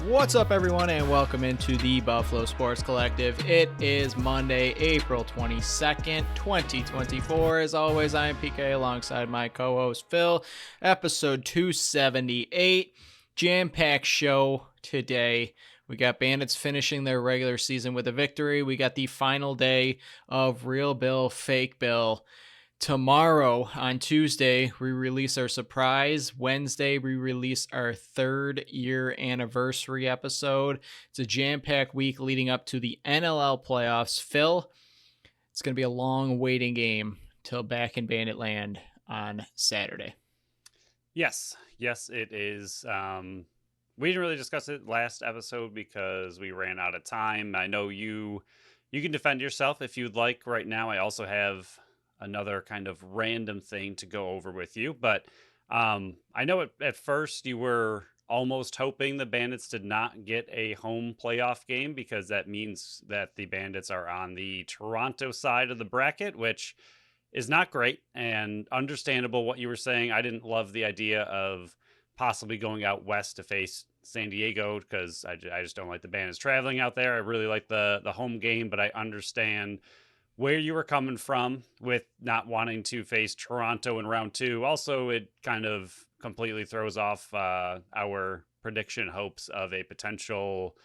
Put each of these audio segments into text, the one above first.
What's up, everyone, and welcome into the Buffalo Sports Collective. It is Monday, April 22nd, 2024. As always, I am PK alongside my co-host Phil. Episode 278, jam-packed show today. We got Bandits finishing their regular season with a victory. We got the final day of Real Bill, Fake Bill. Tomorrow, on Tuesday, we release our surprise. Wednesday, we release our third-year anniversary episode. It's a jam-packed week leading up to the NLL playoffs. Phil, it's going to be a long waiting game till back in Bandit Land on Saturday. Yes, it is. We didn't really discuss it last episode because we ran out of time. I know you can defend yourself if you'd like right now. I also have another kind of random thing to go over with you, but I know at first you were almost hoping the Bandits did not get a home playoff game because that means that the Bandits are on the Toronto side of the bracket, which is not great and understandable what you were saying. I didn't love the idea of possibly going out west to face San Diego because I just don't like the Bandits traveling out there. I really like the home game, but I understand where you were coming from with not wanting to face Toronto in round two. Also, it kind of completely throws off our prediction hopes of a potential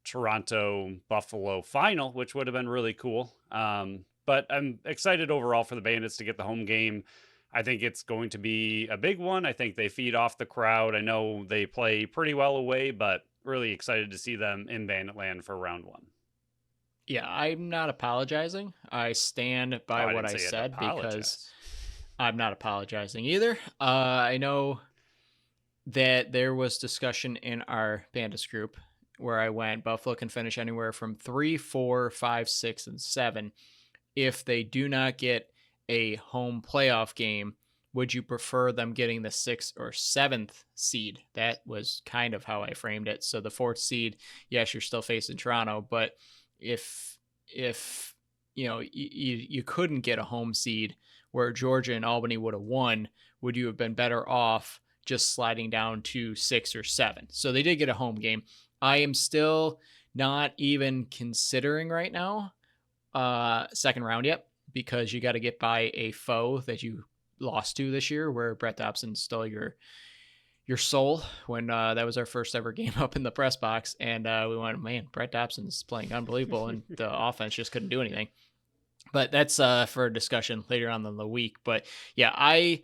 Toronto-Buffalo final, which would have been really cool. But I'm excited overall for the Bandits to get the home game. I think it's going to be a big one. I think they feed off the crowd. I know they play pretty well away, but really excited to see them in Banditland for round one. Yeah, I'm not apologizing. I stand by what I said because I'm not apologizing either. I know that there was discussion in our Bandits group where I went, Buffalo can finish anywhere from 3, 4, 5, 6, and 7. If they do not get a home playoff game, would you prefer them getting the 6th or 7th seed? That was kind of how I framed it. So the 4th seed, yes, you're still facing Toronto, but if you know you couldn't get a home seed where Georgia and Albany would have won, would you have been better off just sliding down to 6 or 7? So they did get a home game. I am still not even considering right now second round yet because you got to get by a foe that you lost to this year, where Brett Dobson stole your soul when that was our first ever game up in the press box. And we went, man, Brett Dobson's playing unbelievable. And the offense just couldn't do anything. But that's for a discussion later on in the week. But yeah, I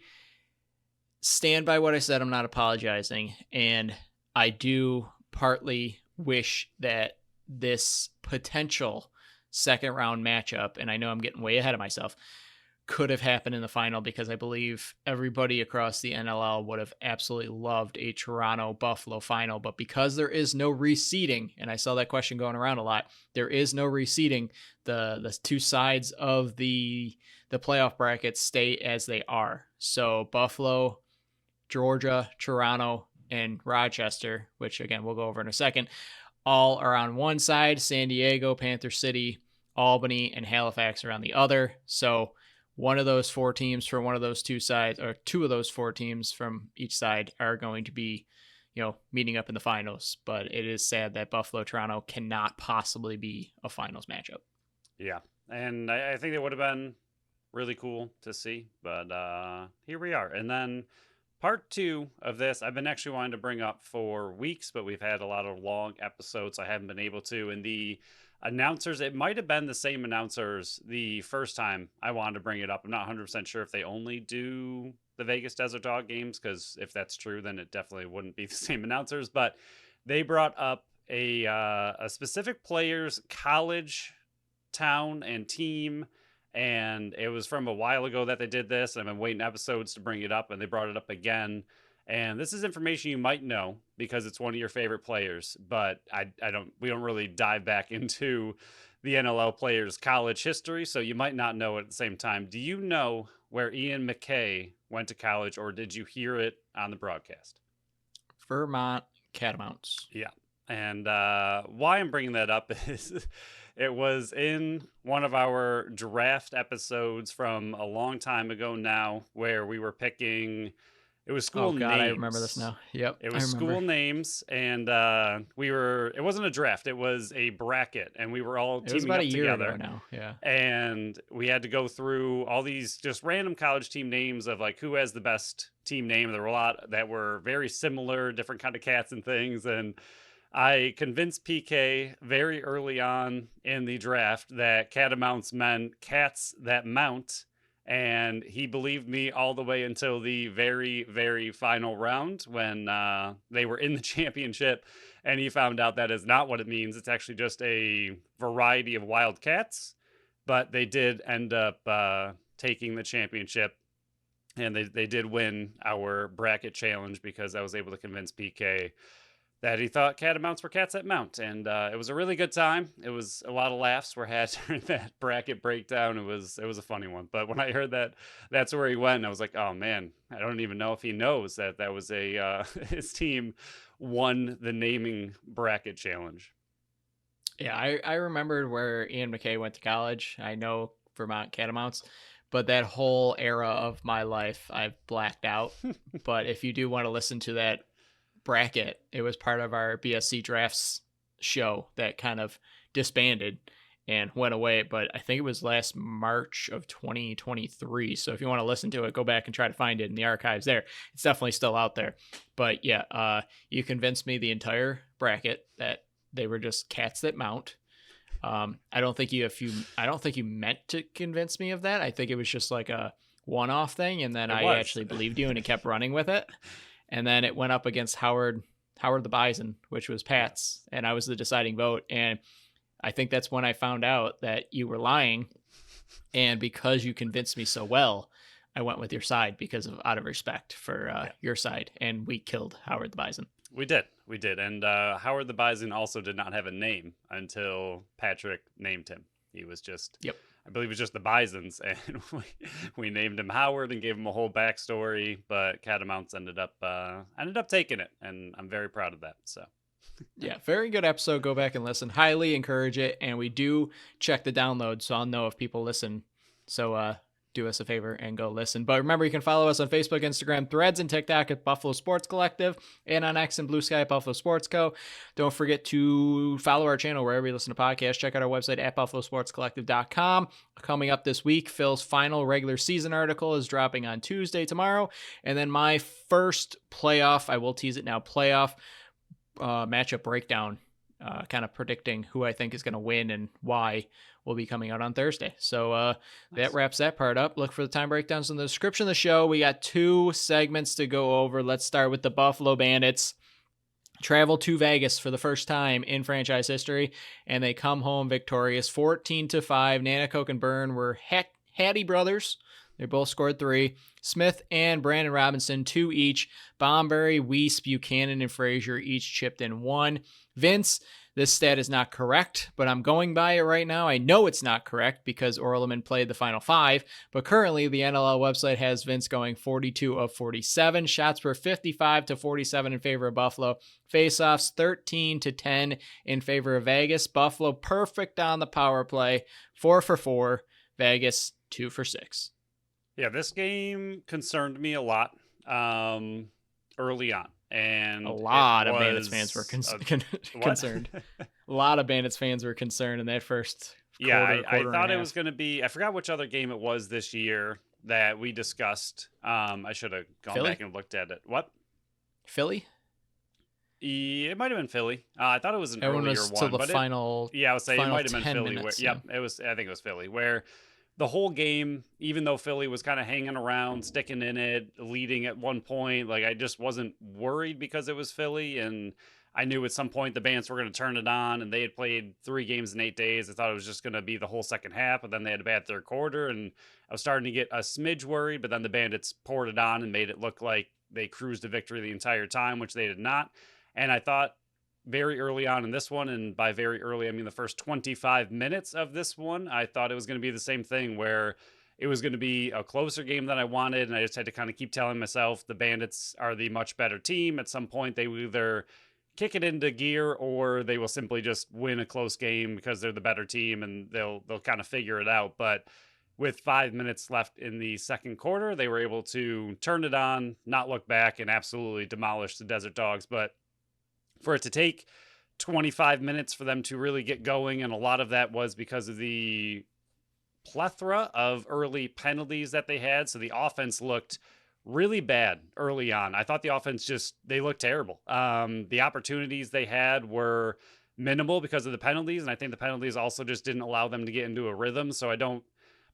stand by what I said. I'm not apologizing. And I do partly wish that this potential second round matchup, and I know I'm getting way ahead of myself, could have happened in the final because I believe everybody across the NLL would have absolutely loved a Toronto-Buffalo final. But because there is no reseeding, and I saw that question going around a lot, there is no reseeding. The two sides of the playoff brackets stay as they are. So Buffalo, Georgia, Toronto, and Rochester, which again we'll go over in a second, all are on one side. San Diego, Panther City, Albany, and Halifax are on the other. So one of those four teams from one of those two sides, or two of those four teams from each side, are going to be, meeting up in the finals. But it is sad that Buffalo Toronto cannot possibly be a finals matchup. Yeah, and I think it would have been really cool to see, but here we are. And then part two of this, I've been actually wanting to bring up for weeks, but we've had a lot of long episodes. I haven't been able to. And the announcers, it might have been the same announcers the first time I wanted to bring it up. I'm not 100% sure if they only do the Vegas Desert Dog games, because if that's true, then it definitely wouldn't be the same announcers. But they brought up a specific player's college, town, and team, and it was from a while ago that they did this. I've been waiting episodes to bring it up, and they brought it up again. And this is information you might know because it's one of your favorite players, but we don't really dive back into the NLL players' college history, so you might not know it at the same time. Do you know where Ian McKay went to college, or did you hear it on the broadcast? Vermont Catamounts. Yeah. And why I'm bringing that up is it was in one of our draft episodes from a long time ago now, where we were picking It was Oh school God, I remember this names. now. Yep, It I was remember. school names, and it wasn't a draft. It was a bracket, and we were all It was teaming about a up year ago together. now. Yeah. And we had to go through all these just random college team names of like who has the best team name. There were a lot that were very similar, different kind of cats and things. And I convinced PK very early on in the draft that catamounts meant cats that mount. And he believed me all the way until the very, very final round when they were in the championship. And he found out that is not what it means. It's actually just a variety of wild cats. But they did end up taking the championship. And they did win our bracket challenge because I was able to convince PK that he thought catamounts were cats that mount. And it was a really good time. It was a lot of laughs were had during that bracket breakdown. It was a funny one. But when I heard that that's where he went, I was like, oh man, I don't even know if he knows that that was a his team won the naming bracket challenge. Yeah, I remembered where Ian McKay went to college. I know Vermont Catamounts, but that whole era of my life I've blacked out. But if you do want to listen to that bracket, it was part of our BSC drafts show that kind of disbanded and went away. But I think it was last March of 2023. So if you want to listen to it, go back and try to find it in the archives there. It's definitely still out there. But yeah, you convinced me the entire bracket that they were just cats that mount. I don't think you meant to convince me of that. I think it was just like a one-off thing, and then I actually believed you and it kept running with it. And then it went up against Howard the Bison, which was Pat's, and I was the deciding vote. And I think that's when I found out that you were lying. And because you convinced me so well, I went with your side because of out of respect for your side, and we killed Howard the Bison. We did, and Howard the Bison also did not have a name until Patrick named him. He was just, yep, I believe it was just the Bisons, and we named him Howard and gave him a whole backstory. But Catamounts ended up taking it, and I'm very proud of that. So. Yeah, very good episode. Go back and listen. Highly encourage it, and we do check the download, so I'll know if people listen. So do us a favor and go listen. But remember, you can follow us on Facebook, Instagram, Threads, and TikTok at Buffalo Sports Collective, and on X and Blue Sky at Buffalo Sports Co. Don't forget to follow our channel wherever you listen to podcasts. Check out our website at buffalosportscollective.com. Coming up this week, Phil's final regular season article is dropping on Tuesday tomorrow, and then my first playoff, I will tease it now, playoff matchup breakdown, kind of predicting who I think is going to win and why, will be coming out on Thursday. So nice. That wraps that part up. Look for the time breakdowns in the description of the show. We got 2 segments to go over. Let's start with the Buffalo Bandits. Travel to Vegas for the first time in franchise history, and they come home victorious 14-5. Nanacoke and Byrne were Hattie brothers. They both scored 3. Smith and Brandon Robinson, 2 each. Bomberry, Weiss, Buchanan, and Frazier each chipped in 1. Vince, this stat is not correct, but I'm going by it right now. I know it's not correct because Orleman played the final 5, but currently the NLL website has Vince going 42 of 47. Shots were 55-47 in favor of Buffalo. Faceoffs 13-10 in favor of Vegas. Buffalo perfect on the power play, 4 for 4. Vegas 2 for 6. Yeah, this game concerned me a lot early on. And a lot of Bandits fans were concerned. A lot of Bandits fans were concerned in that first quarter. I thought it was going to be, I forgot which other game it was this year that we discussed. I should have gone back and looked at it. What? Philly? Yeah, it might have been Philly. I thought it was an earlier one. Till the final. Yeah, I would say it might have been Philly. Minutes, it was. I think it was Philly where the whole game, even though Philly was kind of hanging around, sticking in it, leading at one point, like I just wasn't worried because it was Philly. And I knew at some point the Bandits were going to turn it on, and they had played 3 games in 8 days. I thought it was just going to be the whole second half, but then they had a bad third quarter, and I was starting to get a smidge worried, but then the Bandits poured it on and made it look like they cruised to victory the entire time, which they did not. And I thought very early on in this one, and by very early, I mean the first 25 minutes of this one, I thought it was going to be the same thing where it was going to be a closer game than I wanted, and I just had to kind of keep telling myself the Bandits are the much better team. At some point, they will either kick it into gear or they will simply just win a close game because they're the better team, and they'll kind of figure it out. But with 5 minutes left in the second quarter, they were able to turn it on, not look back, and absolutely demolish the Desert Dogs. But for it to take 25 minutes for them to really get going, and a lot of that was because of the plethora of early penalties that they had. So the offense looked really bad early on. I thought the offense they looked terrible. The opportunities they had were minimal because of the penalties, and I think the penalties also just didn't allow them to get into a rhythm. So I'm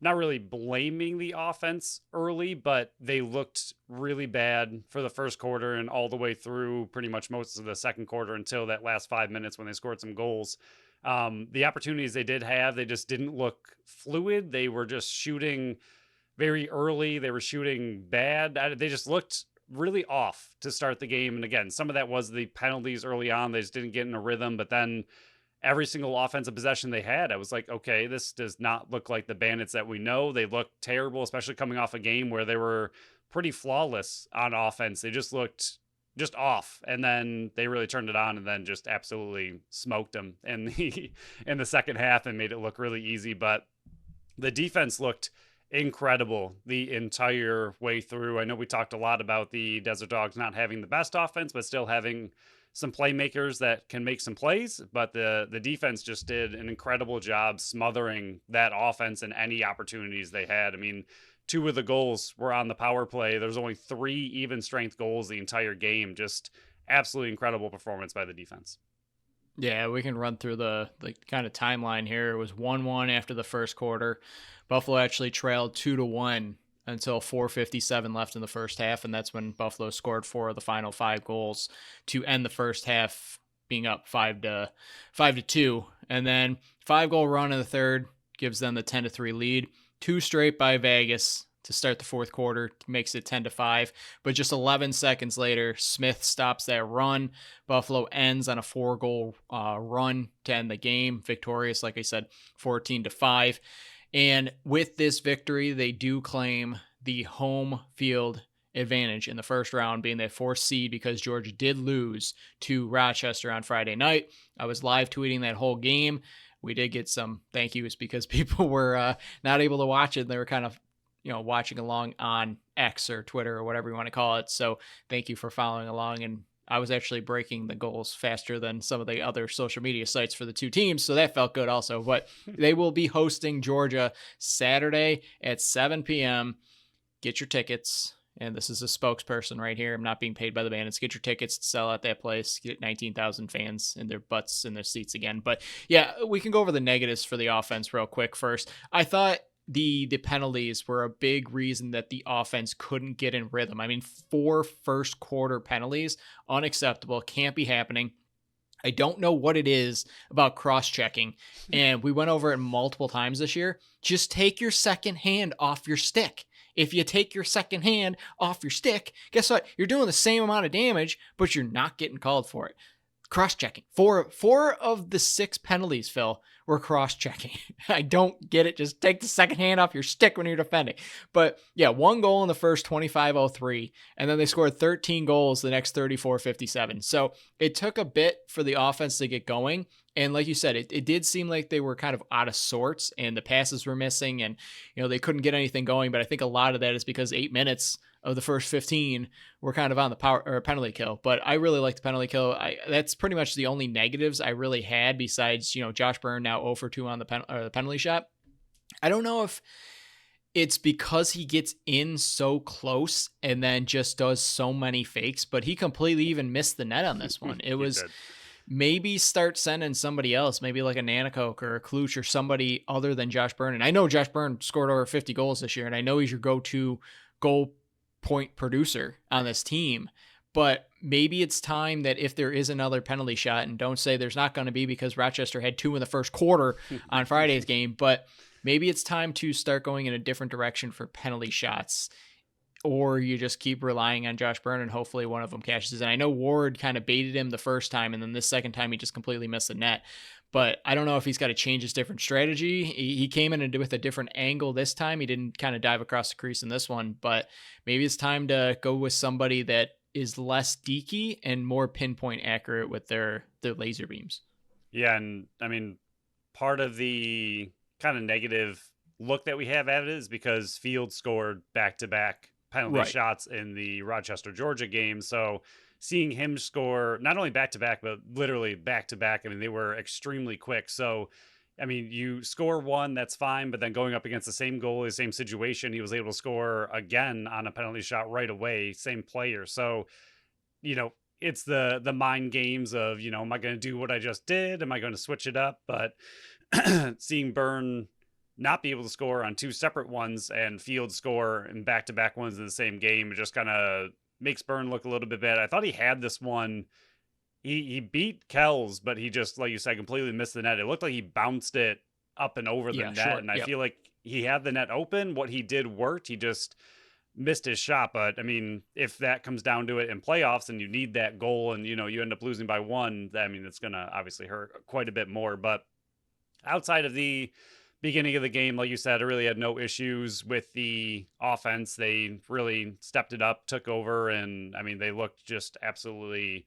not really blaming the offense early, but they looked really bad for the first quarter and all the way through pretty much most of the second quarter until that last 5 minutes when they scored some goals. The opportunities they did have, they just didn't look fluid. They were just shooting very early. They were shooting bad. They just looked really off to start the game. And again, some of that was the penalties early on. They just didn't get in a rhythm. But then every single offensive possession they had, I was like, okay, this does not look like the Bandits that we know. They looked terrible, especially coming off a game where they were pretty flawless on offense. They just looked just off, and then they really turned it on and then just absolutely smoked them in the second half and made it look really easy. But the defense looked incredible the entire way through. I know we talked a lot about the Desert Dogs not having the best offense, but still having some playmakers that can make some plays. But the defense just did an incredible job smothering that offense and any opportunities they had. I mean, 2 of the goals were on the power play. There's only 3 even strength goals the entire game. Just absolutely incredible performance by the defense. Yeah, we can run through the kind of timeline here. It was 1-1 after the first quarter. Buffalo actually trailed 2-1 until 4:57 left in the first half, and that's when Buffalo scored 4 of the final 5 goals to end the first half being up 5-2. And then 5-goal run in the third gives them the 10-3 lead. 2 straight by Vegas to start the fourth quarter, makes it 10-5. But just 11 seconds later, Smith stops that run. Buffalo ends on a 4-goal run to end the game. Victorious, like I said, 14-5. And with this victory, they do claim the home field advantage in the first round, being that 4th seed, because Georgia did lose to Rochester on Friday night. I was live tweeting that whole game. We did get some thank yous because people were not able to watch it. They were kind of, watching along on X or Twitter or whatever you want to call it. So thank you for following along. And I was actually breaking the goals faster than some of the other social media sites for the 2 teams. So that felt good also. But they will be hosting Georgia Saturday at 7 p.m. Get your tickets. And this is a spokesperson right here. I'm not being paid by the Bandits. Get your tickets to sell at that place. Get 19,000 fans in their butts in their seats again. But yeah, we can go over the negatives for the offense real quick first. I thought the penalties were a big reason that the offense couldn't get in rhythm. I mean, 4 first quarter penalties, unacceptable, can't be happening. I don't know what it is about cross-checking, and we went over it multiple times this year. Just take your second hand off your stick. If you take your second hand off your stick, guess what? You're doing the same amount of damage, but you're not getting called for it. Cross-checking. Four of the 6 penalties, Phil, were cross-checking. I don't get it. Just take the second hand off your stick when you're defending. But yeah, 1 goal in the first 25-03, and then they scored 13 goals the next 34-57. So it took a bit for the offense to get going. And like you said, it did seem like they were kind of out of sorts and the passes were missing and, they couldn't get anything going. But I think a lot of that is because 8 minutes of the first 15 were kind of on the power or penalty kill. But I really like the penalty kill. That's pretty much the only negatives I really had besides, Josh Byrne now 0 for 2 on the penalty shot. I don't know if it's because he gets in so close and then just does so many fakes, but he completely even missed the net on this one. It was maybe start sending somebody else, maybe like a Nanakoke or a Kluch or somebody other than Josh Byrne. And I know Josh Byrne scored over 50 goals this year, and I know he's your go-to goal point producer on this team, but maybe it's time that if there is another penalty shot, and don't say there's not going to be because Rochester had 2 in the first quarter on Friday's game, but maybe it's time to start going in a different direction for penalty shots, or you just keep relying on Josh Byrne and hopefully one of them cashes. And I know Ward kind of baited him the first time, and then this second time he just completely missed the net. But I don't know if he's got to change his different strategy. He came in with a different angle this time. He didn't kind of dive across the crease in this one, but maybe it's time to go with somebody that is less deaky and more pinpoint accurate with their laser beams. Yeah, and I mean, part of the kind of negative look that we have at it is because Fields scored back-to-back penalty Right. shots in the Rochester, Georgia game. So seeing him score not only back-to-back, but literally back-to-back, I mean, they were extremely quick. So, I mean, you score one, that's fine, but then going up against the same goalie, same situation, he was able to score again on a penalty shot right away, same player. So, you know, it's the mind games of, you know, am I going to do what I just did? Am I going to switch it up? But seeing Byrne not be able to score on two separate ones and Field score in back-to-back ones in the same game, it just kind of makes Byrne look a little bit bad. I thought he had this one. He beat Kells, but he just, like you said, completely missed the net. It looked like he bounced it up and over the net, short. and I feel like he had the net open. What he did worked. He just missed his shot. But I mean, if that comes down to it in playoffs and you need that goal and, you know, you end up losing by one, I mean, it's going to obviously hurt quite a bit more. But outside of the beginning of the game, like you said, I really had no issues with the offense. They really stepped it up, took over, and I mean, they looked just absolutely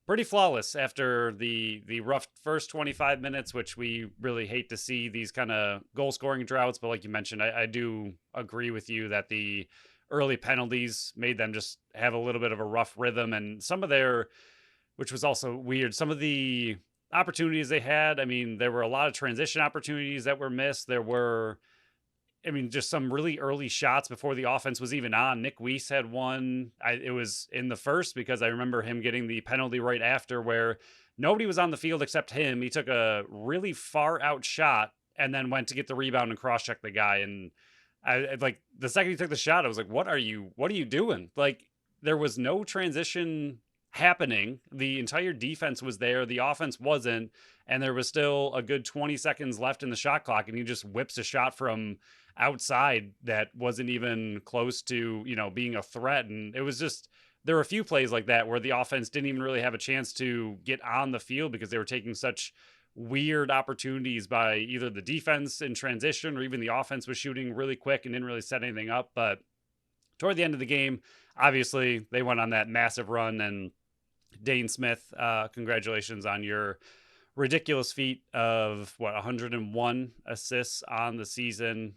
pretty flawless after the rough first 25 minutes, which we really hate to see these kind of goal scoring droughts. But like you mentioned, I do agree with you that the early penalties made them just have a little bit of a rough rhythm, and some of their, which was also weird, some of the opportunities they had. I mean, there were a lot of transition opportunities that were missed. There were, I mean, just some really early shots before the offense was even on. Nick Weiss had one. It was in the first because I remember him getting the penalty right after where nobody was on the field except him. He took a really far out shot and then went to get the rebound and cross-check the guy. And I like the second he took the shot, I was like, what are you doing? Like, there was no transition happening. The entire defense was there. The offense wasn't. And there was still a good 20 seconds left in the shot clock. And he just whips a shot from outside that wasn't even close to, you know, being a threat. And it was just, there were a few plays like that where the offense didn't even really have a chance to get on the field because they were taking such weird opportunities by either the defense in transition or even the offense was shooting really quick and didn't really set anything up. But toward the end of the game, obviously they went on that massive run. And Dane Smith, congratulations on your ridiculous feat of 101 assists on the season.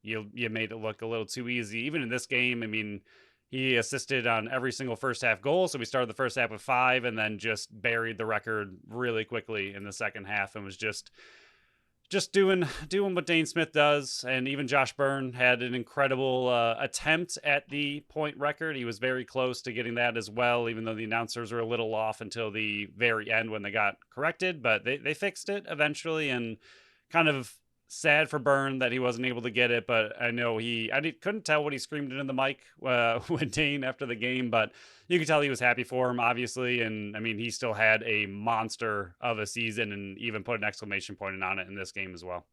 You made it look a little too easy. Even in this game, I mean, he assisted on every single first half goal. So we started the first half with 5 and then just buried the record really quickly in the second half and was just doing what Dane Smith does. And even Josh Byrne had an incredible attempt at the point record. He was very close to getting that as well, even though the announcers were a little off until the very end when they got corrected. But they fixed it eventually, and kind of sad for Byrne that he wasn't able to get it. But I know couldn't tell what he screamed into the mic with Dane after the game, but you could tell he was happy for him, obviously. And I mean, he still had a monster of a season and even put an exclamation point on it in this game as well.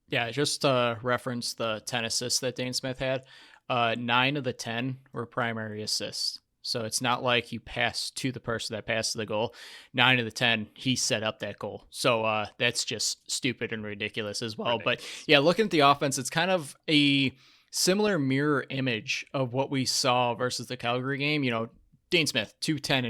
Yeah, just reference the 10 assists that Dane Smith had. 9 of the 10 were primary assists. So it's not like you pass to the person that passed the goal. 9 of the 10, he set up that goal. So that's just stupid and ridiculous as well. Ridiculous. But yeah, looking at the offense, it's kind of a similar mirror image of what we saw versus the Calgary game. You know, Dane Smith, 210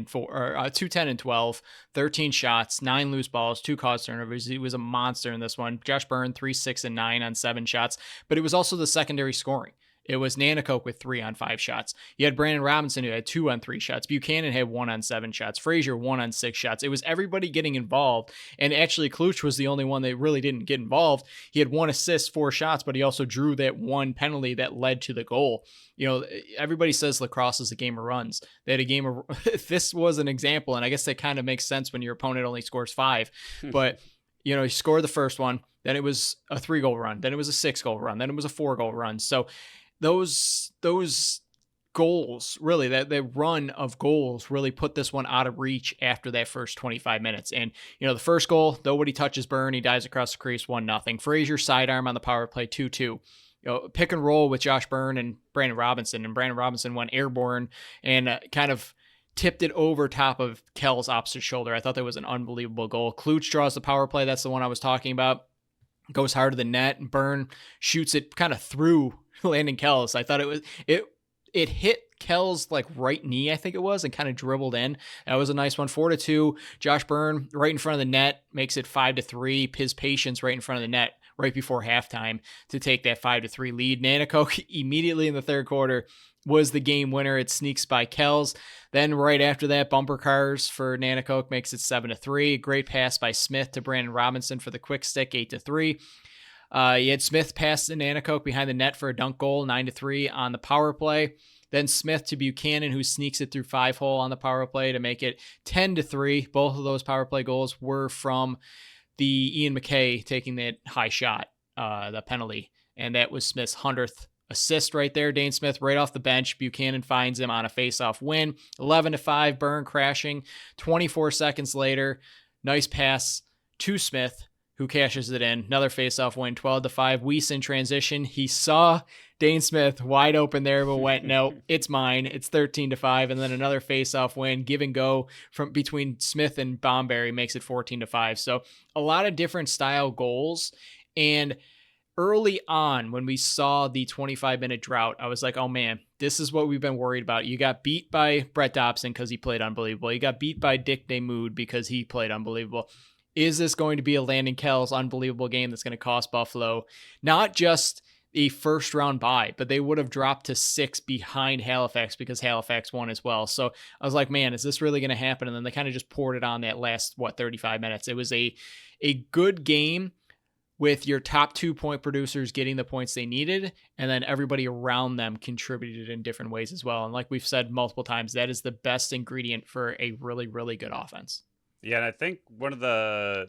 and 12, 13 shots, 9 loose balls, 2 caused turnovers. He was a monster in this one. Josh Byrne, 3, 6, and 9 on 7 shots. But it was also the secondary scoring. It was Nanakoke with 3 on 5 shots. You had Brandon Robinson who had 2 on 3 shots. Buchanan had 1 on 7 shots. Frazier 1 on 6 shots. It was everybody getting involved. And actually, Kluch was the only one that really didn't get involved. He had 1 assist, 4 shots, but he also drew that 1 penalty that led to the goal. You know, everybody says lacrosse is a game of runs. They had a game of this was an example, and I guess that kind of makes sense when your opponent only scores 5. But you know, he scored the first one, then it was a 3-goal run, then it was a 6-goal run, then it was a 4-goal run. So those goals, really, that run of goals really put this one out of reach after that first 25 minutes. And, you know, the first goal, nobody touches Byrne. He dies across the crease, 1-0. Frazier sidearm on the power play, 2-2. You know, pick and roll with Josh Byrne and Brandon Robinson. And Brandon Robinson went airborne and kind of tipped it over top of Kell's opposite shoulder. I thought that was an unbelievable goal. Kluch draws the power play. That's the one I was talking about. Goes hard to the net, and Byrne shoots it kind of through Landon Kells. I thought it hit Kell's like right knee, I think it was, and kind of dribbled in. That was a nice one. 4-2. Josh Byrne right in front of the net makes it 5-3. His patience right in front of the net right before halftime to take that 5-3 lead. Nanticoke immediately in the third quarter was the game winner. It sneaks by Kells. Then right after that, bumper cars for Nanticoke makes it 7-3. Great pass by Smith to Brandon Robinson for the quick stick, 8-3. You had Smith pass to Nanticoke behind the net for a dunk goal, 9-3 on the power play. Then Smith to Buchanan, who sneaks it through 5-hole on the power play to make it 10-3. Both of those power play goals were from the Ian McKay taking that high shot, the penalty. And that was Smith's 100th assist right there. Dane Smith right off the bench. Buchanan finds him on a face-off win. 11-5, Byrne crashing. 24 seconds later, nice pass to Smith, who cashes it in. Another face-off win, 12-5. Weiss in transition. He saw Dane Smith wide open there, but went, no, it's mine. It's 13-5. And then another face-off win, give and go from between Smith and Bomberry makes it 14-5. So a lot of different style goals. And early on, when we saw the 25-minute drought, I was like, oh man, this is what we've been worried about. You got beat by Brett Dobson because he played unbelievable. You got beat by Dick Demood because he played unbelievable. Is this going to be a Landon Kells unbelievable game that's going to cost Buffalo not just a first round bye, but they would have dropped to 6 behind Halifax because Halifax won as well. So I was like, man, is this really going to happen? And then they kind of just poured it on that last, 35 minutes. It was a good game with your top 2 point producers getting the points they needed, and then everybody around them contributed in different ways as well. And like we've said multiple times, that is the best ingredient for a really, really good offense. Yeah, and I think one of the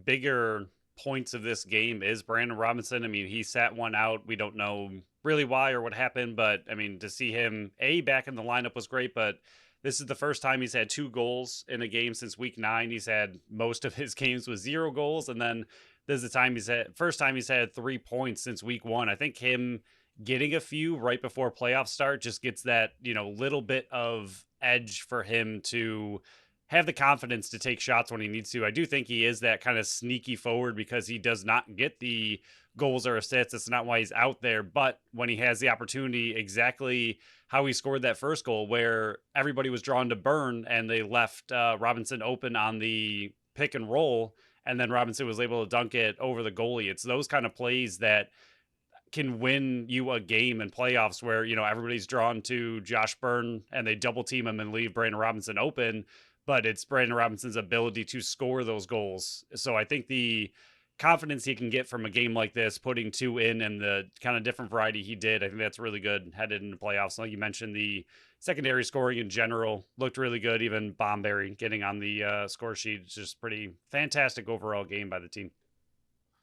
bigger points of this game is Brandon Robinson. I mean, he sat one out. We don't know really why or what happened, but I mean, to see him back in the lineup was great, but this is the first time he's had 2 goals in a game since week 9. He's had most of his games with 0 goals, and then this is the first time he's had 3 points since week 1. I think him getting a few right before playoffs start just gets that, little bit of edge for him to have the confidence to take shots when he needs to. I do think he is that kind of sneaky forward because he does not get the goals or assists. It's not why he's out there, but when he has the opportunity, exactly how he scored that first goal where everybody was drawn to Byrne and they left Robinson open on the pick and roll, and then Robinson was able to dunk it over the goalie. It's those kind of plays that can win you a game in playoffs where, everybody's drawn to Josh Byrne and they double team him and leave Brandon Robinson open, but it's Brandon Robinson's ability to score those goals. So I think the confidence he can get from a game like this, putting 2 in and the kind of different variety he did, I think that's really good headed into playoffs. Like you mentioned, the secondary scoring in general looked really good. Even Bomberry getting on the score sheet. It's just pretty fantastic overall game by the team.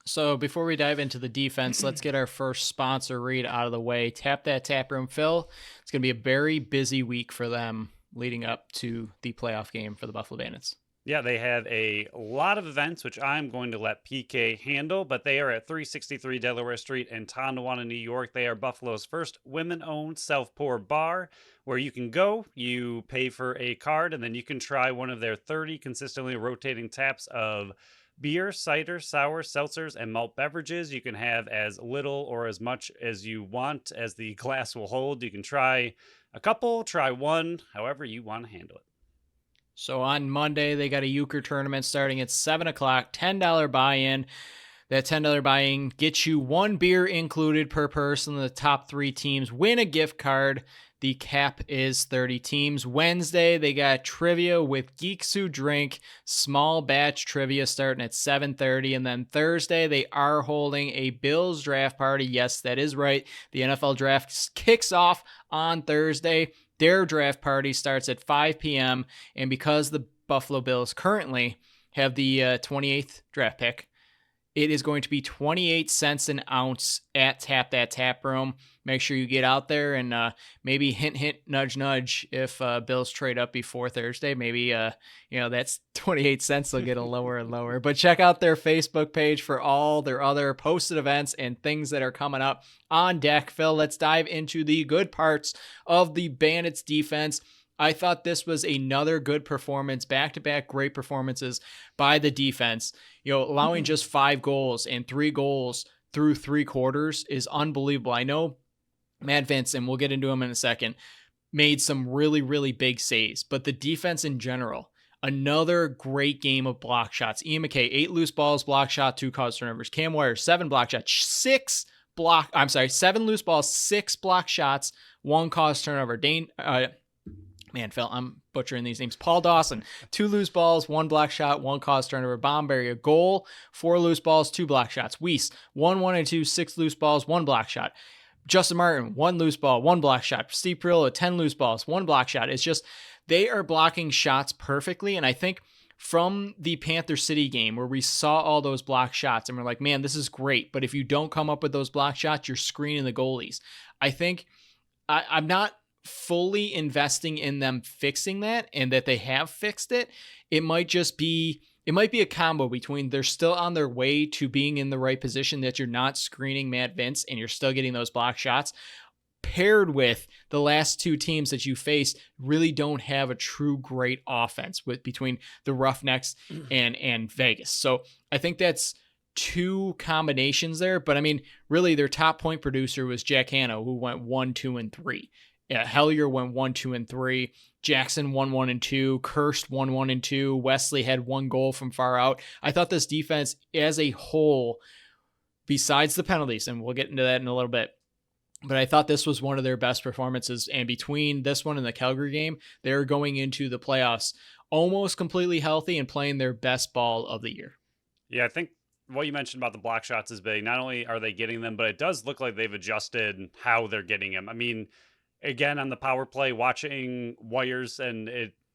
So before we dive into the defense, let's get our first sponsor read out of the way. Tap That Tap Room. Phil, it's going to be a very busy week for them leading up to the playoff game for the Buffalo Bandits. Yeah, they have a lot of events, which I'm going to let PK handle, but they are at 363 Delaware Street in Tonawanda, New York. They are Buffalo's first women-owned self-pour bar where you can go, you pay for a card, and then you can try one of their 30 consistently rotating taps of beer, cider, sour, seltzers, and malt beverages. You can have as little or as much as you want as the glass will hold. You can try a couple, try one, however you want to handle it. So on Monday, they got a euchre tournament starting at 7 o'clock, $10 buy-in. That $10 buy-in gets you 1 beer included per person. The top 3 teams win a gift card. The cap is 30 teams. Wednesday, they got trivia with Geeks Who Drink, small batch trivia starting at 7:30. And then Thursday, they are holding a Bills draft party. Yes, that is right. The NFL draft kicks off on Thursday. Their draft party starts at 5 p.m. And because the Buffalo Bills currently have the 28th draft pick, it is going to be 28 cents an ounce at Tap That Tap Room. Make sure you get out there and maybe hint, nudge, nudge. If Bills trade up before Thursday, maybe, that's 28 cents. They'll get a lower and lower. But check out their Facebook page for all their other posted events and things that are coming up on deck. Phil, let's dive into the good parts of the Bandits defense. I thought this was another good performance, back-to-back great performances by the defense. Allowing just 5 goals and 3 goals through 3 quarters is unbelievable. I know Matt Vince, and we'll get into him in a second, made some really, really big saves, but the defense in general, another great game of block shots. Ian McKay, 8 loose balls, block shot, 2 caused turnovers. Cam Wire, 7 block shots, 7 loose balls, 6 block shots, 1 caused turnover. Phil, I'm butchering these names. Paul Dawson, 2 loose balls, 1 block shot, 1 caused turnover. Bomberry, a goal, 4 loose balls, 2 block shots. Weiss, 1 and 2, 6 loose balls, 1 block shot. Justin Martin, 1 loose ball, 1 block shot. Steve Perillo, 10 loose balls, 1 block shot. It's just, they are blocking shots perfectly. And I think from the Panther City game where we saw all those block shots and we're like, man, this is great. But if you don't come up with those block shots, you're screening the goalies. I think I'm not fully investing in them fixing that and that they have fixed it. It might be a combo between they're still on their way to being in the right position, that you're not screening Matt Vince and you're still getting those block shots, paired with the last 2 teams that you faced really don't have a true great offense between the Roughnecks and Vegas. So I think that's 2 combinations there. But I mean, really their top point producer was Jack Hanna, who went 1, 2, and 3. Yeah, Hellier went 1, 2, and 3. Jackson 1, and 2. Kirst 1, and 2. Wesley had 1 goal from far out. I thought this defense as a whole, besides the penalties, and we'll get into that in a little bit, but I thought this was one of their best performances. And between this one and the Calgary game, they're going into the playoffs almost completely healthy and playing their best ball of the year. Yeah, I think what you mentioned about the block shots is big. Not only are they getting them, but it does look like they've adjusted how they're getting them. I mean, again, on the power play, watching Wires, and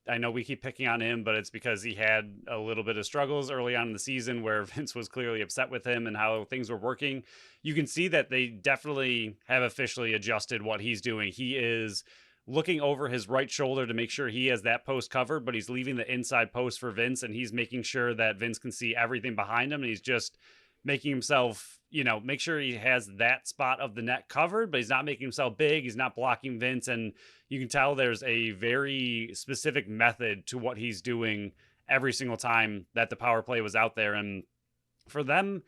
I know we keep picking on him, but it's because he had a little bit of struggles early on in the season where Vince was clearly upset with him and how things were working. You can see that they definitely have officially adjusted what he's doing. He is looking over his right shoulder to make sure he has that post covered, but he's leaving the inside post for Vince, and he's making sure that Vince can see everything behind him, and he's just making himself, make sure he has that spot of the net covered, but he's not making himself big. He's not blocking Vince. And you can tell there's a very specific method to what he's doing every single time that the power play was out there. And for them,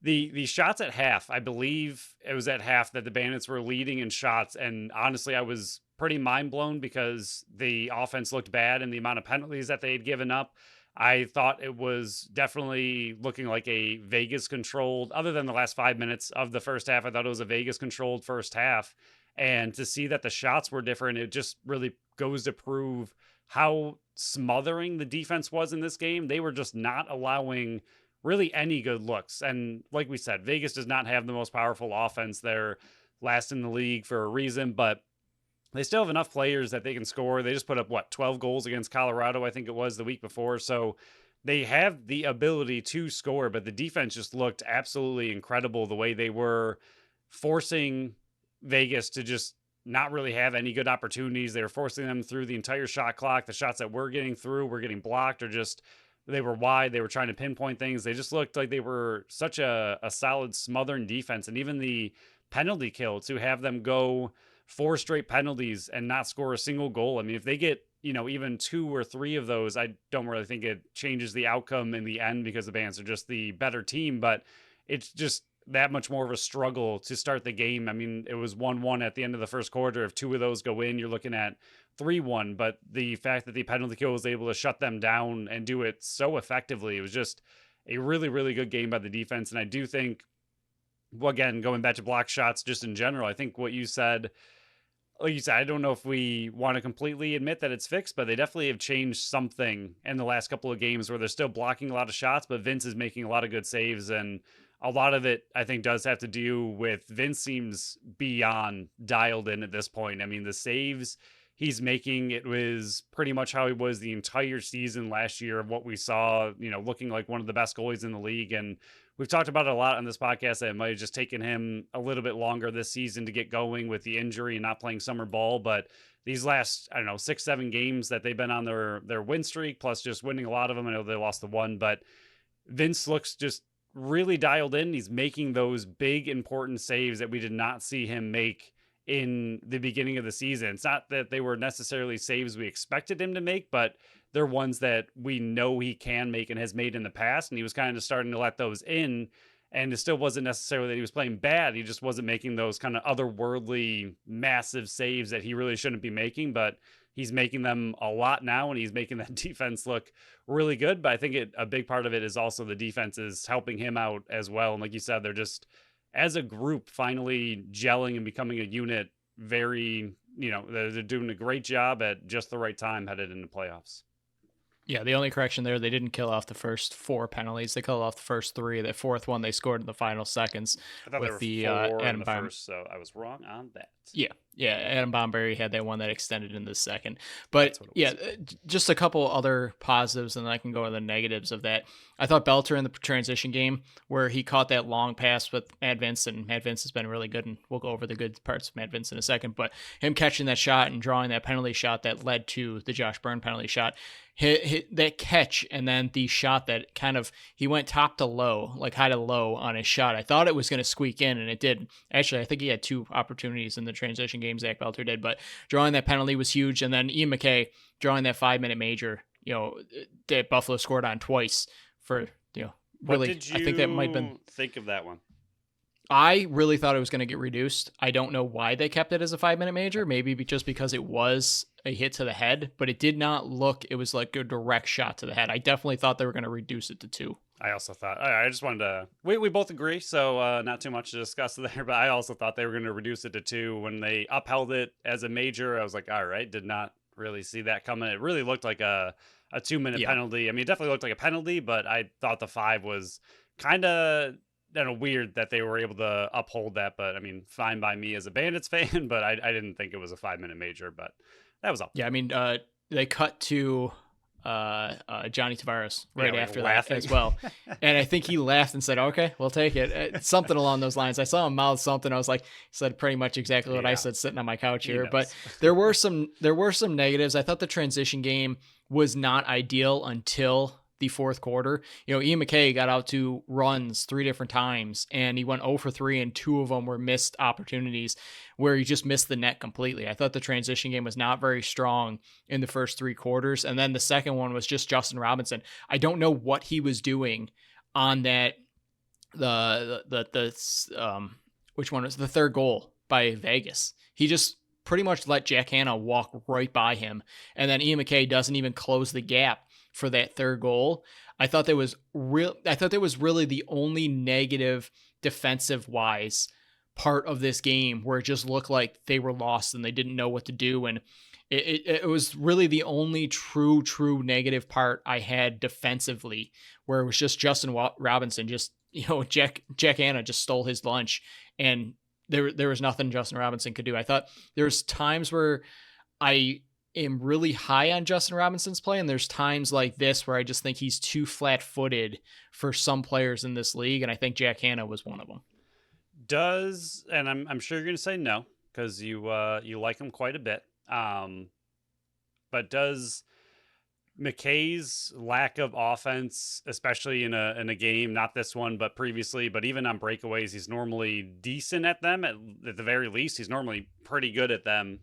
the shots at half, I believe it was at half that the Bandits were leading in shots. And honestly, I was pretty mind blown because the offense looked bad and the amount of penalties that they had given up. I thought it was definitely looking like a Vegas controlled, other than the last 5 minutes of the first half, I thought it was a Vegas controlled first half. And to see that the shots were different, it just really goes to prove how smothering the defense was in this game. They were just not allowing really any good looks. And like we said, Vegas does not have the most powerful offense. They're last in the league for a reason, but they still have enough players that they can score. They just put up, 12 goals against Colorado, I think it was the week before. So they have the ability to score, but the defense just looked absolutely incredible the way they were forcing Vegas to just not really have any good opportunities. They were forcing them through the entire shot clock. The shots that we're getting through were getting blocked or just they were wide. They were trying to pinpoint things. They just looked like they were such a solid smothering defense. And even the penalty kill to have them go 4 straight penalties and not score a single goal. I mean, if they get, even 2 or 3 of those, I don't really think it changes the outcome in the end because the Bandits are just the better team, but it's just that much more of a struggle to start the game. I mean, it was 1-1 at the end of the first quarter. If 2 of those go in, you're looking at 3-1, but the fact that the penalty kill was able to shut them down and do it so effectively, it was just a really, really good game by the defense. And I do think, well, again, going back to block shots just in general, I think what you said, like you said, I don't know if we want to completely admit that it's fixed, but they definitely have changed something in the last couple of games where they're still blocking a lot of shots, but Vince is making a lot of good saves. And a lot of it, I think, does have to do with Vince seems beyond dialed in at this point. I mean, the saves he's making, it was pretty much how he was the entire season last year of what we saw, looking like one of the best goalies in the league. And we've talked about it a lot on this podcast that it might have just taken him a little bit longer this season to get going with the injury and not playing summer ball. But these last, 6-7 games that they've been on their win streak, plus just winning a lot of them. I know they lost the one, but Vince looks just really dialed in. He's making those big, important saves that we did not see him make in the beginning of the season. It's not that they were necessarily saves we expected him to make, but they're ones that we know he can make and has made in the past. And he was kind of starting to let those in. And it still wasn't necessarily that he was playing bad. He just wasn't making those kind of otherworldly, massive saves that he really shouldn't be making. But he's making them a lot now, and he's making that defense look really good. But I think a big part of it is also the defense is helping him out as well. And like you said, they're just, as a group, finally gelling and becoming a unit. Very, they're doing a great job at just the right time headed into playoffs. Yeah, the only correction there, they didn't kill off the first 4 penalties. They killed off the first 3. The fourth one they scored in the final seconds. I thought with there were 4 in the first, so I was wrong on that. Yeah, Adam Bomberry had that one that extended in the second. But yeah, just a couple other positives, and then I can go to the negatives of that. I thought Belter in the transition game, where he caught that long pass with Matt Vince, and Matt Vince has been really good, and we'll go over the good parts of Matt Vince in a second, but him catching that shot and drawing that penalty shot that led to the Josh Byrne penalty shot, hit that catch, and then the shot that kind of, he went top to low, like high to low on his shot. I thought it was going to squeak in, and it did. Actually, I think he had 2 opportunities in the transition game, Zach Belter did, but drawing that penalty was huge. And then Ian McKay drawing that 5-minute major, that Buffalo scored on twice for, really, I think that might have been. Think of that one. I really thought it was going to get reduced. I don't know why they kept it as a 5-minute major. Maybe just because it was a hit to the head, but it did not look, it was like a direct shot to the head. I definitely thought they were going to reduce it to 2. I also thought, I just wanted to, we both agree, so not too much to discuss there, but I also thought they were going to reduce it to 2. When they upheld it as a major, I was like, all right, did not really see that coming. It really looked like a 2-minute penalty. I mean, it definitely looked like a penalty, but I thought the 5 was kind of, weird that they were able to uphold that. But I mean, fine by me as a Bandits fan, but I didn't think it was a 5-minute major, but that was all. Yeah, I mean, they cut to Johnny Tavares right after that as well. And I think he laughed and said, okay, we'll take it. Something along those lines. I saw him mouth something. I was like, he said pretty much exactly what I said sitting on my couch here. But there were some negatives. I thought the transition game was not ideal until the fourth quarter. Ian McKay got out to runs 3 different times, and he went 0 for 3, and 2 of them were missed opportunities where he just missed the net completely. I thought the transition game was not very strong in the first 3 quarters. And then the second one was just Justin Robinson. I don't know what he was doing on that, which one was the third goal by Vegas. He just pretty much let Jack Hanna walk right by him. And then Ian McKay doesn't even close the gap for that third goal. I thought that was really the only negative defensive wise part of this game, where it just looked like they were lost and they didn't know what to do. And it was really the only true negative part I had defensively, where it was just Justin Robinson, just, Jack Hanna just stole his lunch, and there was nothing Justin Robinson could do. I thought there's times where I am really high on Justin Robinson's play, and there's times like this where I just think he's too flat-footed for some players in this league, and I think Jack Hanna was one of them. And I'm sure you're going to say no, because you like him quite a bit. But does McKay's lack of offense, especially in a game, not this one, but previously, but even on breakaways, he's normally decent at them. At the very least, he's normally pretty good at them.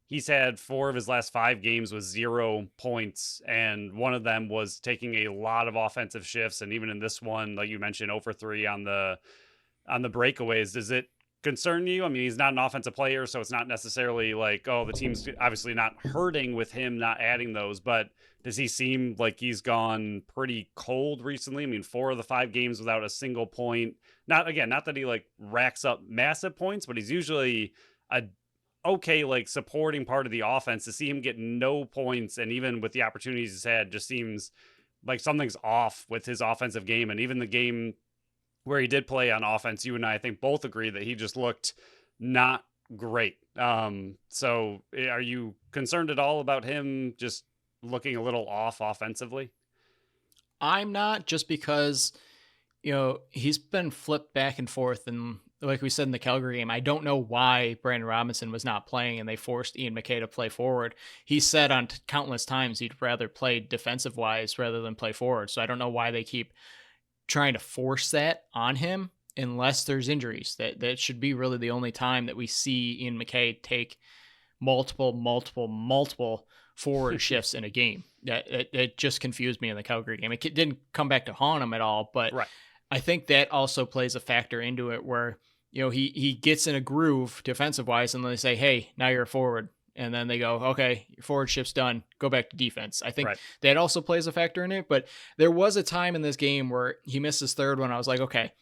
He's had 4 of his last 5 games with 0 points, and one of them was taking a lot of offensive shifts. And even in this one, like you mentioned, 0 for 3 on the breakaways. Does it concern you? I mean, he's not an offensive player, so it's not necessarily like, oh, the team's obviously not hurting with him not adding those, but does he seem like he's gone pretty cold recently? I mean, 4 of the 5 games without a single point. Not that he like racks up massive points, but he's usually a okay, like supporting part of the offense. To see him get no points, and even with the opportunities he's had, just seems like something's off with his offensive game. And even the game where he did play on offense, you and I think both agree that he just looked not great. So are you concerned at all about him just looking a little off offensively? I'm not, just because, he's been flipped back and forth, and like we said in the Calgary game, I don't know why Brandon Robinson was not playing and they forced Ian McKay to play forward. He said on countless times he'd rather play defensive wise rather than play forward. So I don't know why they keep trying to force that on him unless there's injuries. That should be really the only time that we see Ian McKay take multiple forward shifts in a game. It just confused me in the Calgary game. It didn't come back to haunt him at all, but right. I think that also plays a factor into it where, he gets in a groove defensive wise and then they say, hey, now you're a forward. And then they go, okay, your forward shift's done. Go back to defense. I think that also plays a factor in it. But there was a time in this game where he missed his third one. I was like, okay,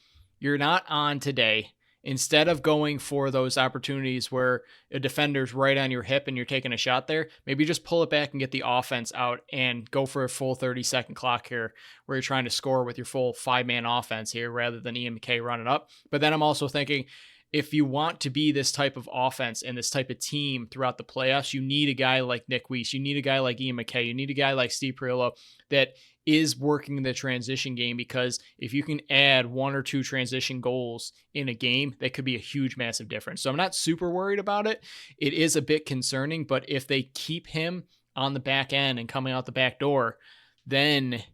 you're not on today. Instead of going for those opportunities where a defender's right on your hip and you're taking a shot there, maybe just pull it back and get the offense out and go for a full 30-second clock here where you're trying to score with your full 5-man offense here rather than Ian McKay running up. But then I'm also thinking, if you want to be this type of offense and this type of team throughout the playoffs, you need a guy like Nick Weiss. You need a guy like Ian McKay. You need a guy like Steve Perillo that is working the transition game, because if you can add 1 or 2 transition goals in a game, that could be a huge, massive difference. So I'm not super worried about it. It is a bit concerning, but if they keep him on the back end and coming out the back door, then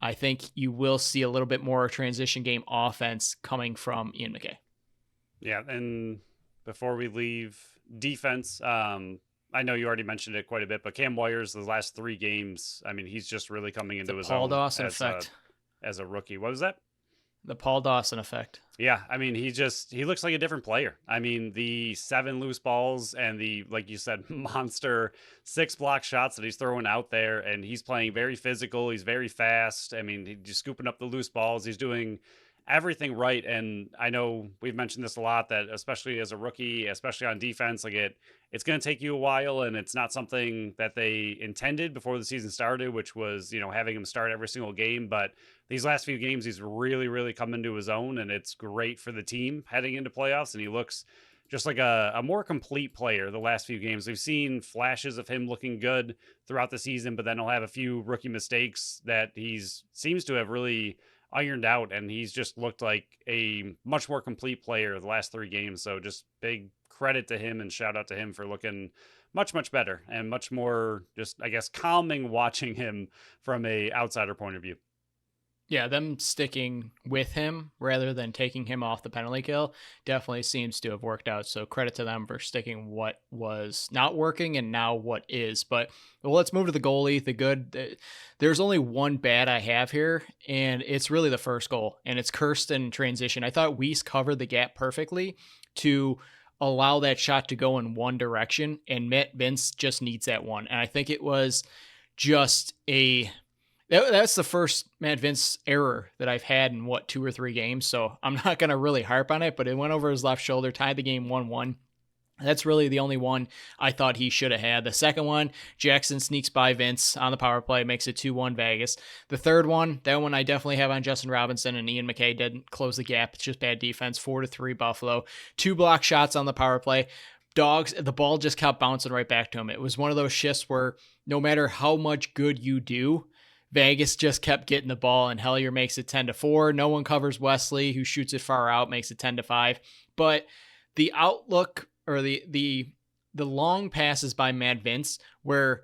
I think you will see a little bit more transition game offense coming from Ian McKay. Yeah, and before we leave defense, I know you already mentioned it quite a bit, but Cam Wires, the last 3 games, I mean, he's just really coming into his Paul own Dawson effect. As a rookie. What was that? The Paul Dawson effect. Yeah, I mean, he looks like a different player. I mean, the 7 loose balls and the, like you said, monster 6 block shots that he's throwing out there, and he's playing very physical. He's very fast. I mean, he's scooping up the loose balls. He's doing everything right. And I know we've mentioned this a lot, that especially as a rookie, especially on defense, like it's going to take you a while, and it's not something that they intended before the season started, which was, having him start every single game. But these last few games, he's really, really come into his own, and it's great for the team heading into playoffs. And he looks just like a more complete player the last few games. We've seen flashes of him looking good throughout the season, but then he'll have a few rookie mistakes that seems to have really ironed out, and he's just looked like a much more complete player the last 3 games. So just big credit to him and shout out to him for looking much, much better and much more just, I guess, calming watching him from a outsider point of view. Yeah, them sticking with him rather than taking him off the penalty kill definitely seems to have worked out. So credit to them for sticking what was not working and now what is. But let's move to the goalie. The good, there's only one bad I have here, and it's really the first goal, and it's Kirsten transition. I thought Weiss covered the gap perfectly to allow that shot to go in one direction, and Matt Vince just needs that one. And I think it was just that's the first Matt Vince error that I've had in 2 or 3 games. So I'm not going to really harp on it, but it went over his left shoulder, tied the game 1-1. That's really the only one I thought he should have had. The second one, Jackson sneaks by Vince on the power play, makes it 2-1 Vegas. The third one, that one I definitely have on Justin Robinson, and Ian McKay didn't close the gap. It's just bad defense, 4-3 Buffalo. 2 block shots on the power play. Dogs, the ball just kept bouncing right back to him. It was one of those shifts where no matter how much good you do, Vegas just kept getting the ball, and Hellier makes it 10-4. No one covers Wesley, who shoots it far out, makes it 10-5. But the outlook, or the long passes by Matt Vince, where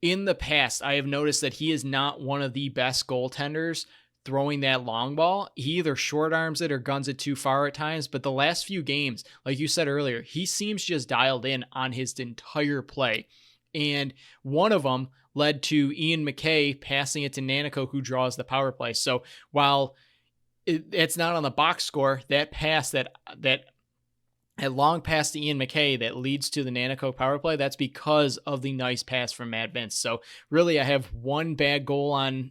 in the past I have noticed that he is not one of the best goaltenders throwing that long ball. He either short arms it or guns it too far at times. But the last few games, like you said earlier, he seems just dialed in on his entire play. And one of them led to Ian McKay passing it to Nanico, who draws the power play. So while it's not on the box score, that pass, that long pass to Ian McKay that leads to the Nanico power play, that's because of the nice pass from Matt Vince. So really, I have one bad goal on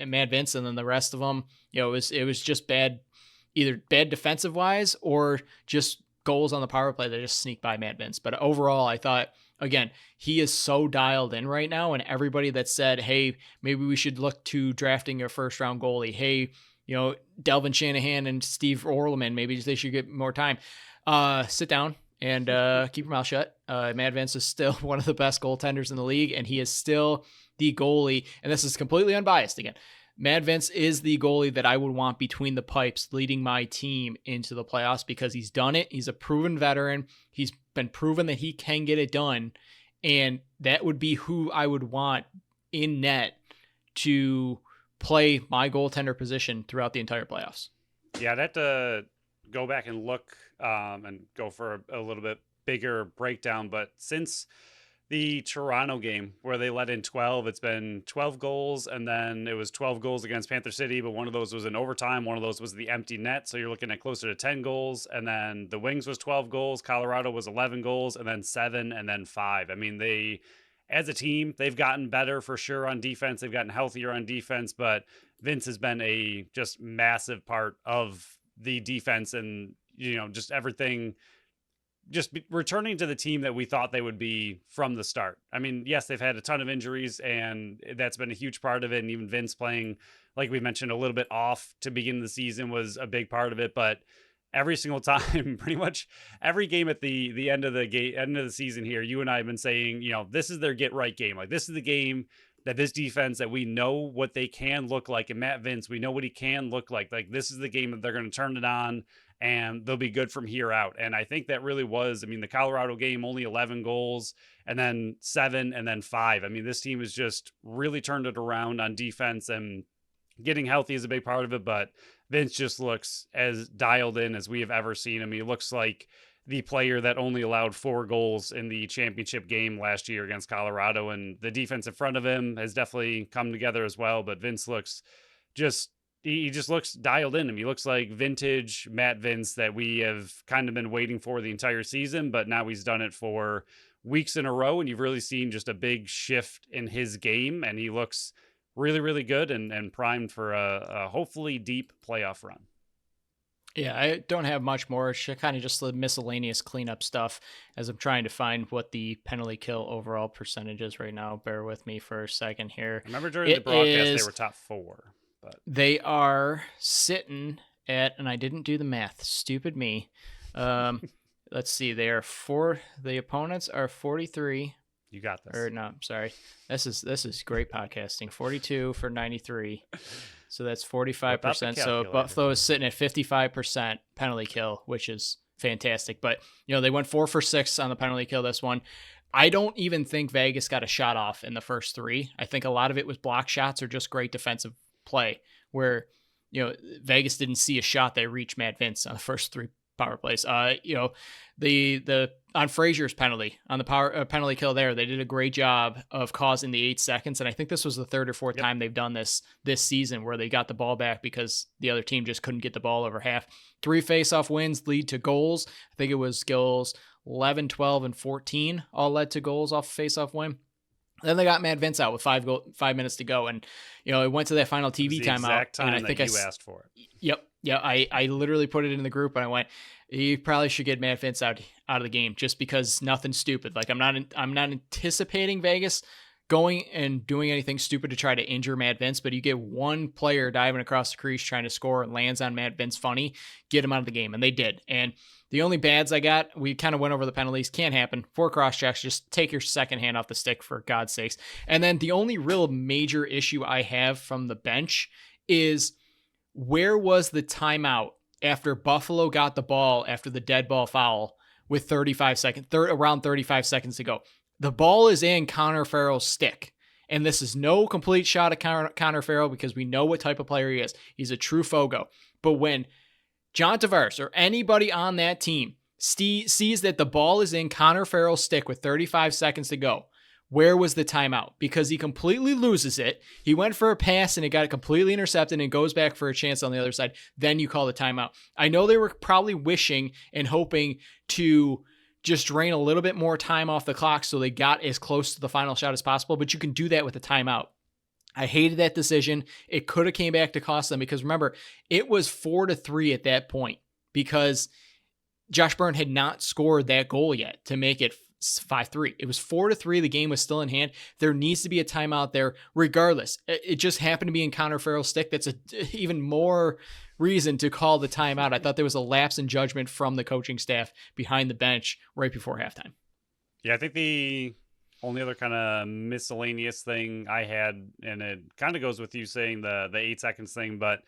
Matt Vince, and then the rest of them, it was just bad, either bad defensive wise or just goals on the power play that just sneak by Matt Vince. But overall, I thought, again, he is so dialed in right now, and everybody that said, hey, maybe we should look to drafting a first round goalie. Hey, Delvin Shanahan and Steve Orleman, maybe they should get more time. Sit down and keep your mouth shut. Matt Vince is still one of the best goaltenders in the league, and he is still the goalie. And this is completely unbiased again. Matt Vince is the goalie that I would want between the pipes leading my team into the playoffs, because he's done it. He's a proven veteran. He's been proven that he can get it done. And that would be who I would want in net to play my goaltender position throughout the entire playoffs. Yeah, I'd have to go back and look and go for a little bit bigger breakdown. But since the Toronto game where they let in 12. It's been 12 goals, and then it was 12 goals against Panther City, but one of those was in overtime. One of those was the empty net. So you're looking at closer to 10 goals. And then the Wings was 12 goals. Colorado was 11 goals, and then 7, and then 5. I mean, they, as a team, they've gotten better for sure on defense. They've gotten healthier on defense, but Vince has been a just massive part of the defense and, just everything, just returning to the team that we thought they would be from the start. I mean, yes, they've had a ton of injuries, and that's been a huge part of it. And even Vince playing, like we mentioned, a little bit off to begin the season was a big part of it. But every single time, pretty much every game at the end of the season here, you and I have been saying, this is their get right game. Like, this is the game that this defense, that we know what they can look like. And Matt Vince, we know what he can look like. Like, this is the game that they're going to turn it on, and they'll be good from here out. And I think that really was, the Colorado game, only 11 goals, and then 7, and then 5. I mean, this team has just really turned it around on defense, and getting healthy is a big part of it. But Vince just looks as dialed in as we have ever seen him. He looks like the player that only allowed 4 goals in the championship game last year against Colorado. And the defense in front of him has definitely come together as well. But Vince looks just, he just looks dialed in. He looks like vintage Matt Vince that we have kind of been waiting for the entire season, but now he's done it for weeks in a row, and you've really seen just a big shift in his game, and he looks really, really good and primed for a hopefully deep playoff run. Yeah, I don't have much more. It's kind of just the miscellaneous cleanup stuff as I'm trying to find what the penalty kill overall percentage is right now. Bear with me for a second here. I remember during the broadcast they were top 4. But they are sitting at, and I didn't do the math, stupid me. Let's see, the opponents are 43. You got this. Or no, sorry. This is great podcasting. 42 for 93. So that's 45%. So Buffalo is sitting at 55% penalty kill, which is fantastic. But, they went 4 for 6 on the penalty kill this one. I don't even think Vegas got a shot off in the first 3. I think a lot of it was block shots or just great defensive play where, Vegas didn't see a shot that reached Matt Vince on the first 3 power plays. The on Frazier's penalty on the penalty kill there, they did a great job of causing the 8 seconds, and I think this was the 3rd or 4th time they've done this season where they got the ball back because the other team just couldn't get the ball over half. 3 face-off wins lead to goals. I think it was goals 11, 12, and 14 all led to goals off face-off win. Then they got Matt Vince out with 5 minutes to go, and it went to that final TV timeout. And I think you asked for it. Yep. Yeah, I literally put it in the group, and I went, you probably should get Matt Vince out of the game just because nothing stupid. Like, I'm not anticipating Vegas going and doing anything stupid to try to injure Matt Vince, but you get one player diving across the crease trying to score and lands on Matt Vince funny, get him out of the game, and they did. And the only bads I got, we kind of went over the penalties, can't happen. 4 cross checks, just take your second hand off the stick for God's sakes. And then the only real major issue I have from the bench is, where was the timeout after Buffalo got the ball after the dead ball foul with around 35 seconds to go? The ball is in Connor Farrell's stick. And this is no complete shot at Connor Farrell because we know what type of player he is. He's a true Fogo. But when John Tavares or anybody on that team sees that the ball is in Connor Farrell's stick with 35 seconds to go, where was the timeout? Because he completely loses it. He went for a pass and it got completely intercepted and goes back for a chance on the other side. Then you call the timeout. I know they were probably wishing and hoping to just drain a little bit more time off the clock so they got as close to the final shot as possible, but you can do that with a timeout. I hated that decision. It could have came back to cost them because remember, it was 4-3 at that point because Josh Byrne had not scored that goal yet to make it 5-3. It was 4-3. The game was still in hand. There needs to be a timeout there regardless. It just happened to be in Connor Farrell's stick. That's even more reason to call the timeout. I thought there was a lapse in judgment from the coaching staff behind the bench right before halftime. Yeah, I think the only other kind of miscellaneous thing I had, and it kind of goes with you saying the 8 seconds thing, but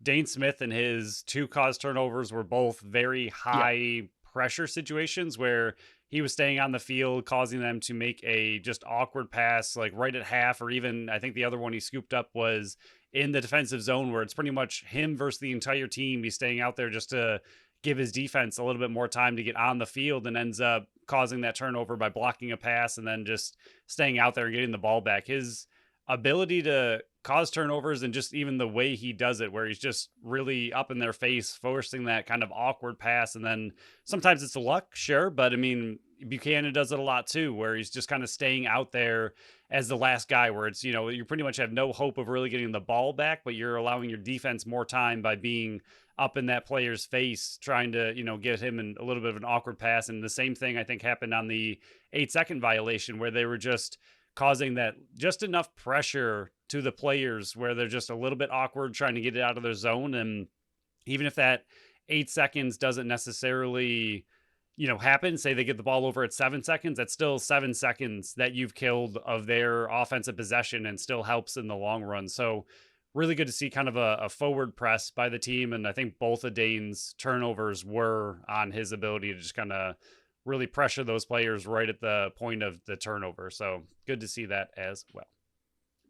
Dane Smith and his 2 caused turnovers were both very high pressure situations where he was staying on the field, causing them to make a just awkward pass, like right at half, or even I think the other one he scooped up was in the defensive zone where it's pretty much him versus the entire team. He's staying out there just to give his defense a little bit more time to get on the field and ends up causing that turnover by blocking a pass and then just staying out there and getting the ball back. His ability to cause turnovers and just even the way he does it, where he's just really up in their face, forcing that kind of awkward pass. And then sometimes it's luck, sure. But I mean, Buchanan does it a lot too, where he's just kind of staying out there as the last guy, where it's, you know, you pretty much have no hope of really getting the ball back, but you're allowing your defense more time by being up in that player's face, trying to, you know, get him in a little bit of an awkward pass. And the same thing I think happened on the 8-second violation, where they were just causing that just enough pressure to the players where they're just a little bit awkward trying to get it out of their zone. And even if that 8 seconds doesn't necessarily, you know, happen, say they get the ball over at 7 seconds, that's still 7 seconds that you've killed of their offensive possession and still helps in the long run. So really good to see kind of a forward press by the team. And I think both of Dane's turnovers were on his ability to just kind of really pressure those players right at the point of the turnover. So good to see that as well.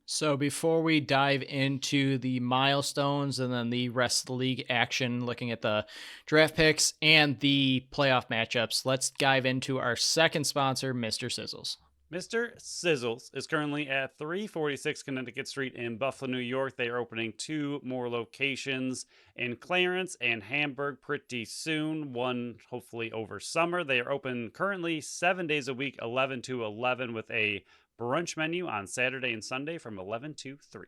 So before we dive into the milestones and then the rest of the league action, looking at the draft picks and the playoff matchups, let's dive into our second sponsor, Mr. Sizzles. Mr. Sizzles is currently at 346 Connecticut Street in Buffalo, New York. They are opening 2 more locations in Clarence and Hamburg pretty soon, one hopefully over summer. They are open currently 7 days a week, 11 to 11, with a brunch menu on Saturday and Sunday from 11 to 3.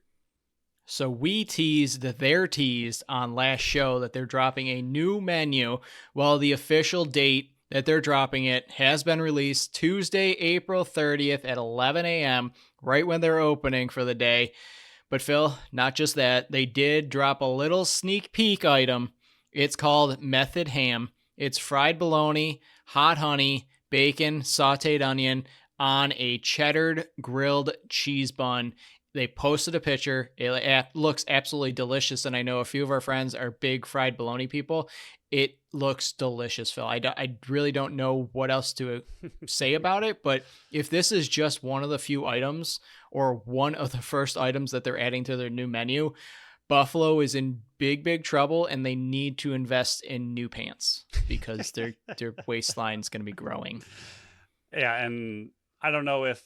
So we they're teased on last show that they're dropping a new menu. Well, the official date that they're dropping it has been released Tuesday, April 30th at 11 a.m., right when they're opening for the day. But Phil, not just that, they did drop a little sneak peek item. It's called Method Ham. It's fried bologna, hot honey, bacon, sauteed onion on a cheddar grilled cheese bun. They posted a picture. It looks absolutely delicious, and I know a few of our friends are big fried bologna people. It looks delicious, Phil. I really don't know what else to say about it, but if this is just one of the few items or one of the first items that they're adding to their new menu, Buffalo is in big trouble, and they need to invest in new pants because their waistline is going to be growing. Yeah, and I don't know if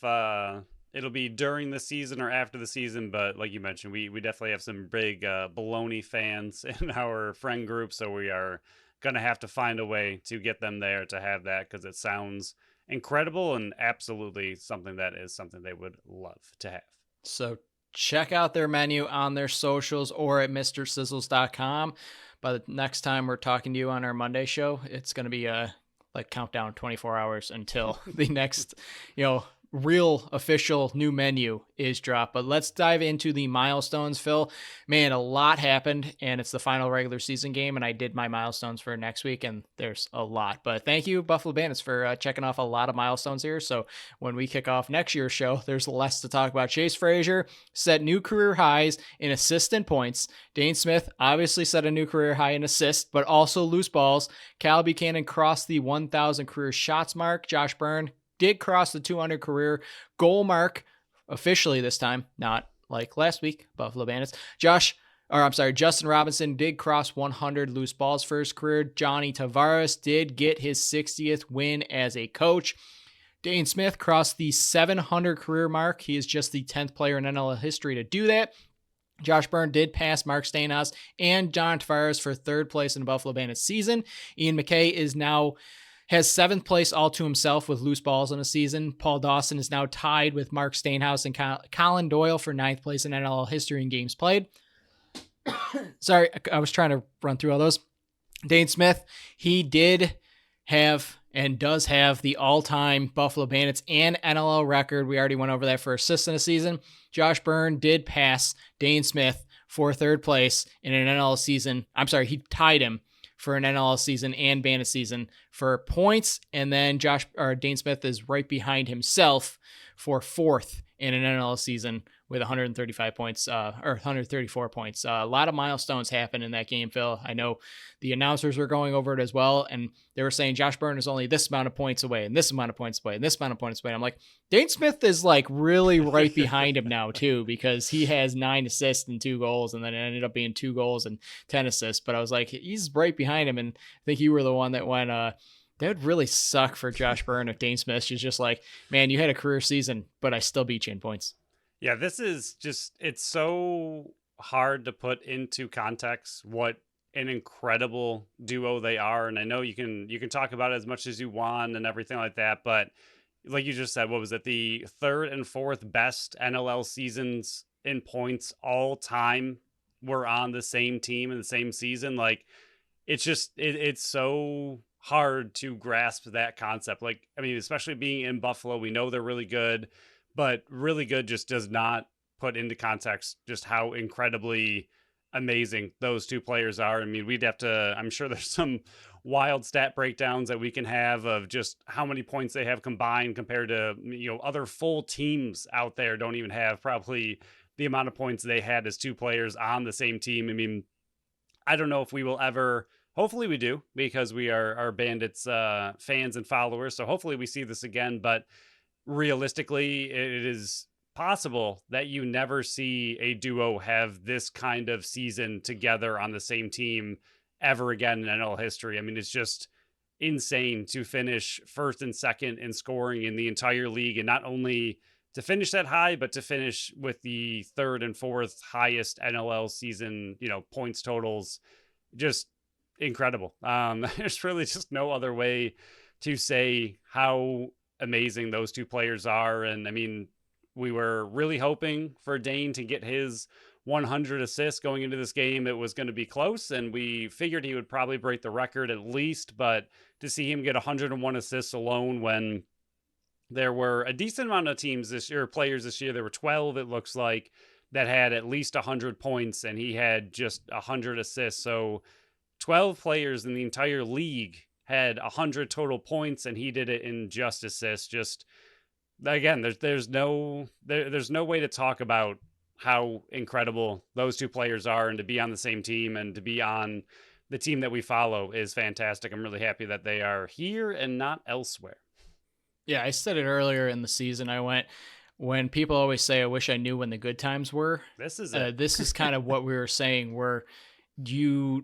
it'll be during the season or after the season, but like you mentioned, we definitely have some big bologna fans in our friend group, so we are going to have to find a way to get them there to have that, because it sounds incredible and absolutely something they would love to have. So check out their menu on their socials or at mrsizzles.com. By the next time we're talking to you on our Monday show, it's going to be like countdown 24 hours until the next, real official new menu is dropped. But let's dive into the milestones, Phil. Man, a lot happened, and it's the final regular season game, and I did my milestones for next week, and there's a lot. But thank you, Buffalo Bandits, for checking off a lot of milestones here. So when we kick off next year's show, there's less to talk about. Chase Frazier set new career highs in assists and points. Dane Smith obviously set a new career high in assists, but also loose balls. Cal Buchanan crossed the 1,000 career shots mark. Josh Byrne did cross the 200 career goal mark officially this time, not like last week, Buffalo Bandits. Justin Robinson did cross 100 loose balls for his career. Johnny Tavares did get his 60th win as a coach. Dane Smith crossed the 700 career mark. He is just the 10th player in NL history to do that. Josh Byrne did pass Mark Steinhaus and John Tavares for third place in the Buffalo Bandits season. Ian McKay has 7th place all to himself with loose balls in a season. Paul Dawson is now tied with Mark Steinhaus and Colin Doyle for 9th place in NL history in games played. Sorry, I was trying to run through all those. Dane Smith, he did have and does have the all-time Buffalo Bandits and NLL record. We already went over that for assists in a season. Josh Byrne did pass Dane Smith for 3rd place in an NLL season. I'm sorry, he tied him for an NLL season and Bandit season for points. And then Dane Smith is right behind himself for 4th in an NLL season with 135 points, or 134 points. A lot of milestones happened in that game, Phil. I know the announcers were going over it as well, and they were saying Josh Byrne is only this amount of points away, and this amount of points away, and this amount of points away. I'm like, Dane Smith is like really right behind him now too, because he has 9 assists and 2 goals, and then it ended up being 2 goals and 10 assists. But I was like, he's right behind him, and I think you were the one that went That would really suck for Josh Byrne if Dane Smith is just like, man, you had a career season, but I still beat you in points. Yeah, this is just, it's so hard to put into context what an incredible duo they are. And I know you can talk about it as much as you want and everything like that, but like you just said, what was it? The third and fourth best NLL seasons in points all time were on the same team in the same season. Like, it's just, it's so hard to grasp that concept. Like, I mean, especially being in Buffalo, we know they're really good, but really good just does not put into context just how incredibly amazing those two players are. I mean, we'd have to, I'm sure there's some wild stat breakdowns that we can have of just how many points they have combined compared to, other full teams out there don't even have probably the amount of points they had as two players on the same team. I mean, I don't know if we will ever, hopefully we do, because we are Bandits fans and followers. So hopefully we see this again, but realistically, it is possible that you never see a duo have this kind of season together on the same team ever again in NL history. I mean, it's just insane to finish first and second in scoring in the entire league, and not only to finish that high, but to finish with the third and fourth highest NLL season, points totals. Just incredible. There's really just no other way to say how amazing those two players are. And I mean, we were really hoping for Dane to get his 100 assists going into this game. It was going to be close, and we figured he would probably break the record at least, but to see him get 101 assists alone when there were a decent amount of teams this year, players this year, there were 12, it looks like, that had at least 100 points, and he had just 100 assists. So 12 players in the entire league had 100 total points, and he did it in just assists. Just, again, there's no way to talk about how incredible those two players are, and to be on the same team and to be on the team that we follow is fantastic. I'm really happy that they are here and not elsewhere. Yeah, I said it earlier in the season. When people always say, I wish I knew when the good times were. This is it. This is kind of what we were saying, where you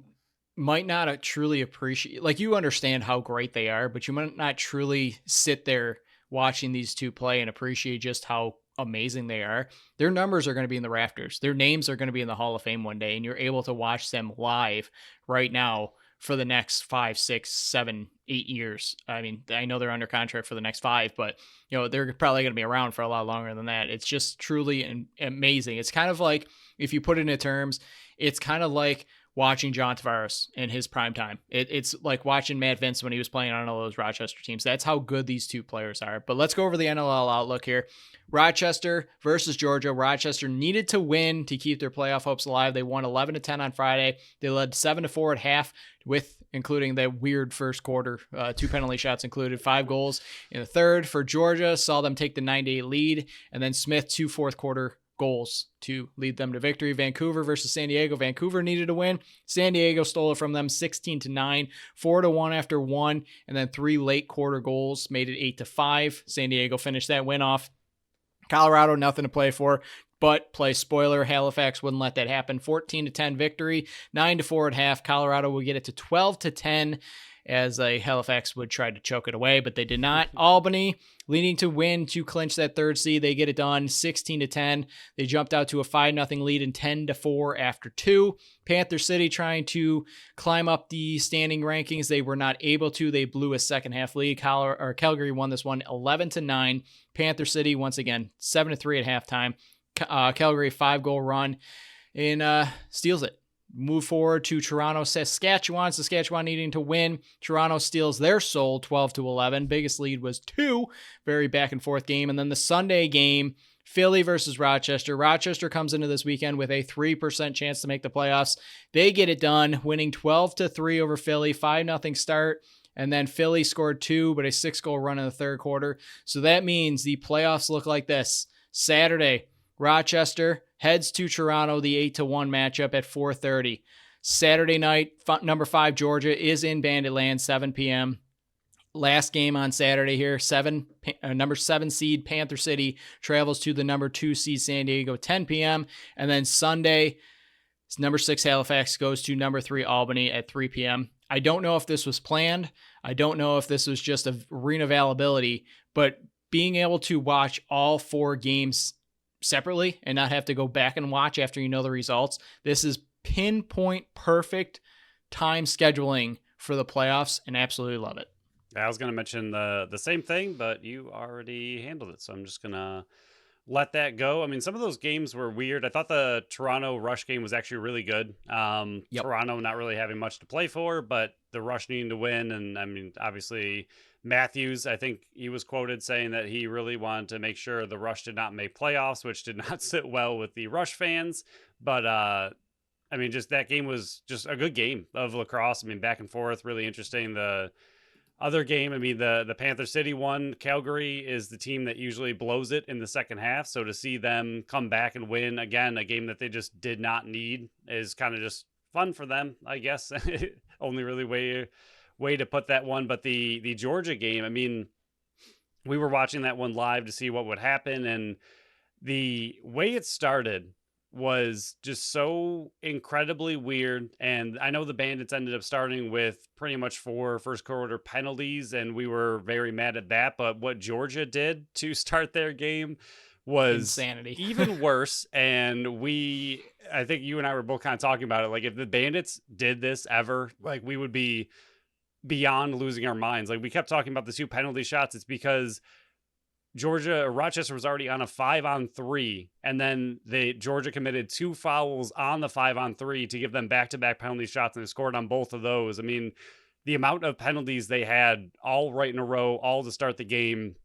might not truly appreciate, like, you understand how great they are, but you might not truly sit there watching these two play and appreciate just how amazing they are. Their numbers are going to be in the rafters. Their names are going to be in the Hall of Fame one day, and you're able to watch them live right now for the next 5, 6, 7, 8 years. I mean, I know they're under contract for the next 5, but they're probably going to be around for a lot longer than that. It's just truly amazing. It's kind of like, if you put it into terms, it's kind of like watching John Tavares in his prime time. It's like watching Matt Vince when he was playing on all those Rochester teams. That's how good these two players are. But let's go over the NLL outlook here. Rochester versus Georgia. Rochester needed to win to keep their playoff hopes alive. They won 11-10 on Friday. They led 7-4 at half, with including that weird first quarter, 2 penalty shots included, 5 goals in the third. For Georgia, saw them take the 9-8 lead, and then Smith 2 fourth quarter goals to lead them to victory. Vancouver versus San Diego. Vancouver needed to win. San Diego stole it from them 16-9, 4-1 after 1, and then 3 late quarter goals made it 8-5. San Diego finished that win off. Colorado, nothing to play for, but play spoiler. Halifax wouldn't let that happen. 14-10 victory, 9-4 at half. Colorado will get it to 12-10 as Halifax would try to choke it away, but they did not. Albany leading to win to clinch that third seed. They get it done 16-10. They jumped out to a 5-0 lead and 10-4 after 2. Panther City trying to climb up the standing rankings. They were not able to. They blew a second half lead. Calgary won this one 11-9. Panther City, once again, 7-3 at halftime. Calgary 5-goal run and steals it. Move forward to Toronto, Saskatchewan. Saskatchewan needing to win. Toronto steals their soul 12-11. Biggest lead was 2. Very back and forth game. And then the Sunday game, Philly versus Rochester. Rochester comes into this weekend with a 3% chance to make the playoffs. They get it done, winning 12-3 over Philly. 5-0 start. And then Philly scored 2, but a 6-goal run in the third quarter. So that means the playoffs look like this. Saturday, Rochester heads to Toronto, the 8-1 matchup at 4:30. Saturday night, number 5 Georgia is in Bandit Land, 7 p.m. Last game on Saturday here, number 7 seed Panther City travels to the number 2 seed San Diego, 10 p.m. And then Sunday, number 6 Halifax goes to number 3 Albany at 3 p.m. I don't know if this was planned. I don't know if this was just a arena availability, but being able to watch all 4 games separately and not have to go back and watch after you know the results, this is pinpoint perfect time scheduling for the playoffs, and absolutely love it. I was going to mention the same thing, but you already handled it, so I'm just going to let that go. I mean, some of those games were weird. I thought the Toronto Rush game was actually really good. Toronto not really having much to play for, but the Rush needing to win. And I mean, obviously Matthews, I think he was quoted saying that he really wanted to make sure the Rush did not make playoffs, which did not sit well with the Rush fans. But I mean, just that game was just a good game of lacrosse. I mean, back and forth, really interesting. The other game, I mean, the Panther City one, Calgary is the team that usually blows it in the second half. So to see them come back and win again, a game that they just did not need, is kind of just fun for them, I guess. Only really way to put that one. But the Georgia game, I mean, we were watching that one live to see what would happen. And the way it started was just so incredibly weird. And I know the Bandits ended up starting with pretty much 4 first quarter penalties, and we were very mad at that. But what Georgia did to start their game was insanity. Even worse. And I think you and I were both kind of talking about it. Like, if the Bandits did this ever, like, we would be beyond losing our minds. Like, we kept talking about the 2 penalty shots. It's because Rochester was already on a 5-on-3, and then Georgia committed 2 fouls on the 5-on-3 to give them back-to-back penalty shots, and they scored on both of those. I mean, the amount of penalties they had all right in a row, all to start the game,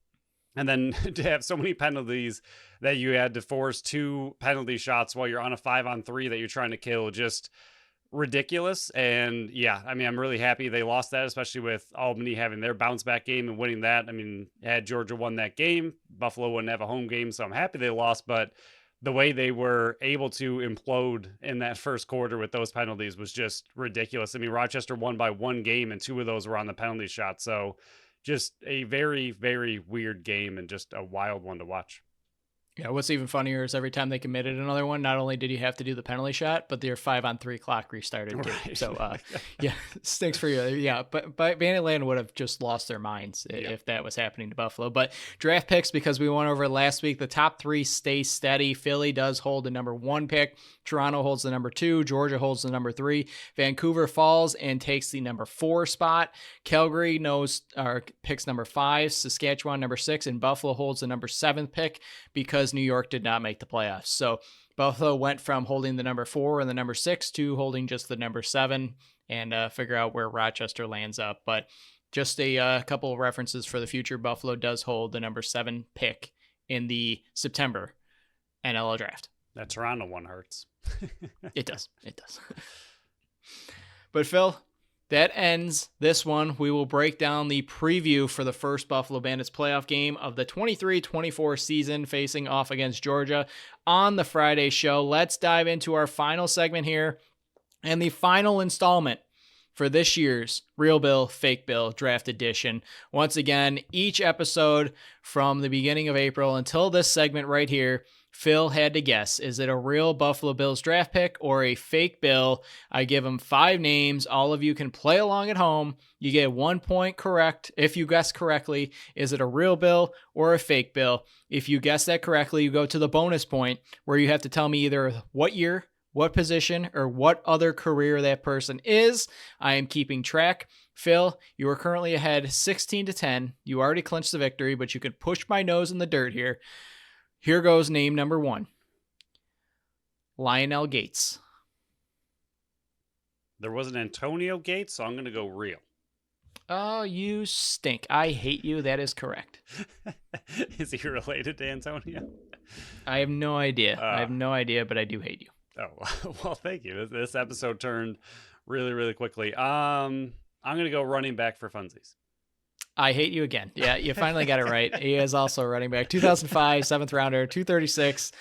and then to have so many penalties that you had to force 2 penalty shots while you're on a 5-on-3 that you're trying to kill, just ridiculous. And yeah, I mean, I'm really happy they lost that, especially with Albany having their bounce back game and winning that. I mean, had Georgia won that game, Buffalo wouldn't have a home game, so I'm happy they lost. But the way they were able to implode in that first quarter with those penalties was just ridiculous. I mean, Rochester won by 1 game, and 2 of those were on the penalty shot. So just a very, very weird game, and just a wild one to watch. Yeah, what's even funnier is every time they committed another one, not only did you have to do the penalty shot, but their 5-on-3 clock restarted too. Right. So, yeah, stinks for you. Yeah, but Banditland would have just lost their minds if that was happening to Buffalo. But draft picks, because we went over it last week, the top 3 stay steady. Philly does hold the number 1 pick. Toronto holds the number 2. Georgia holds the number 3. Vancouver falls and takes the number 4 spot. Calgary picks number 5. Saskatchewan number 6, and Buffalo holds the number 7th pick because New York did not make the playoffs. So Buffalo went from holding the number 4 and the number 6 to holding just the number 7, and figure out where Rochester lands up. But just a couple of references for the future. Buffalo does hold the number 7 pick in the September NLL draft. That Toronto one hurts. It does. But Phil, that ends this one. We will break down the preview for the first Buffalo Bandits playoff game of the 23-24 season, facing off against Georgia on the Friday show. Let's dive into our final segment here and the final installment for this year's Real Bill, Fake Bill Draft Edition. Once again, each episode from the beginning of April until this segment right here, Phil had to guess, is it a real Buffalo Bills draft pick or a fake bill? I give him 5 names. All of you can play along at home. You get 1 point correct if you guess correctly. Is it a real bill or a fake bill? If you guess that correctly, you go to the bonus point where you have to tell me either what year, what position, or what other career that person is. I am keeping track. Phil, you are currently ahead 16-10. You already clinched the victory, but you can push my nose in the dirt here. Here goes name number 1. Lionel Gates. There was an Antonio Gates, so I'm going to go real. Oh, you stink. I hate you. That is correct. Is he related to Antonio? I have no idea. But I do hate you. Oh, well, thank you. This episode turned really, really quickly. I'm going to go running back for funsies. I hate you again. Yeah, you finally got it right. He is also a running back. 2005, 7th rounder, 236,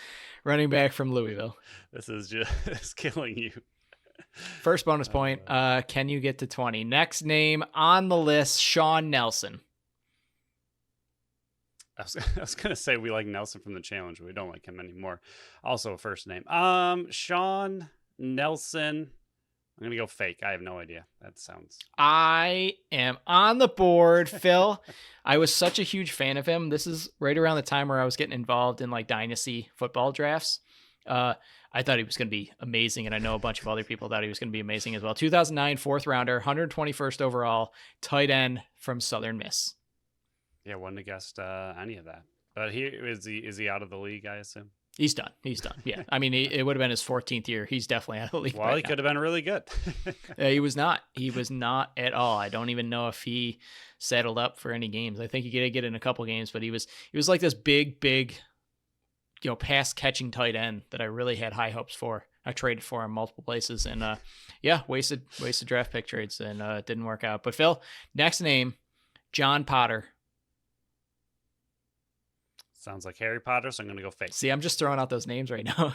running back from Louisville. This is just killing you. First bonus point. Can you get to 20? Next name on the list, Sean Nelson. I was going to say we like Nelson from the Challenge, but we don't like him anymore. Also a first name. Sean Nelson. I'm going to go fake. I have no idea. That sounds... I am on the board, Phil. I was such a huge fan of him. This is right around the time where I was getting involved in like dynasty football drafts. I thought he was going to be amazing, and I know a bunch of other people thought he was going to be amazing as well. 2009 fourth rounder, 121st overall, tight end from Southern Miss. Yeah, wouldn't have guessed any of that. But is he out of the league, I assume? He's done. Yeah. I mean, it would have been his 14th year. He's definitely out of the league. Well, he could have been really good. He was not. He was not at all. I don't even know if he settled up for any games. I think he did get in a couple games, but he was like this big, pass catching tight end that I really had high hopes for. I traded for him multiple places, and wasted draft pick trades, and it didn't work out. But Phil, next name, John Potter. Sounds like Harry Potter, so I'm going to go fake. See, I'm just throwing out those names right now.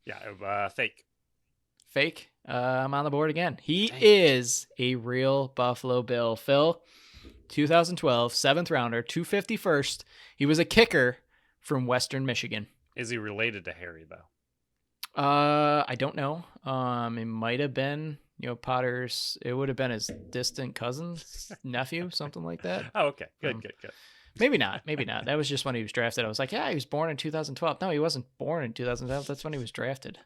Yeah, fake. Fake. I'm on the board again. He is a real Buffalo Bill. Phil, 2012, 7th rounder, 251st. He was a kicker from Western Michigan. Is he related to Harry, though? I don't know. It might have been, Potter's, it would have been his distant cousin's nephew, something like that. Oh, okay. Good. Maybe not. That was just when he was drafted. I was like, yeah, he was born in 2012. No, he wasn't born in 2012. That's when he was drafted.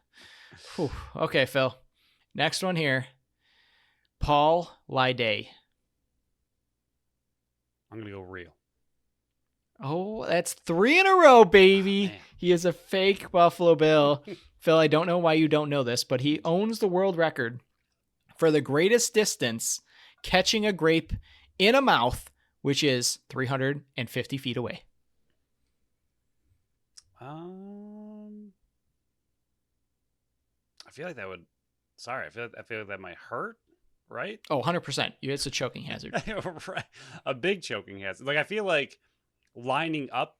Whew. Okay, Phil. Next one here. Paul Lide. I'm going to go real. Oh, that's 3 in a row, baby. Oh, he is a fake Buffalo Bill. Phil, I don't know why you don't know this, but he owns the world record for the greatest distance catching a grape in a mouth, which is 350 feet away. I feel like that would... Sorry, I feel like that might hurt, right? Oh, 100%. It's a choking hazard. Right. A big choking hazard. Like, I feel like lining up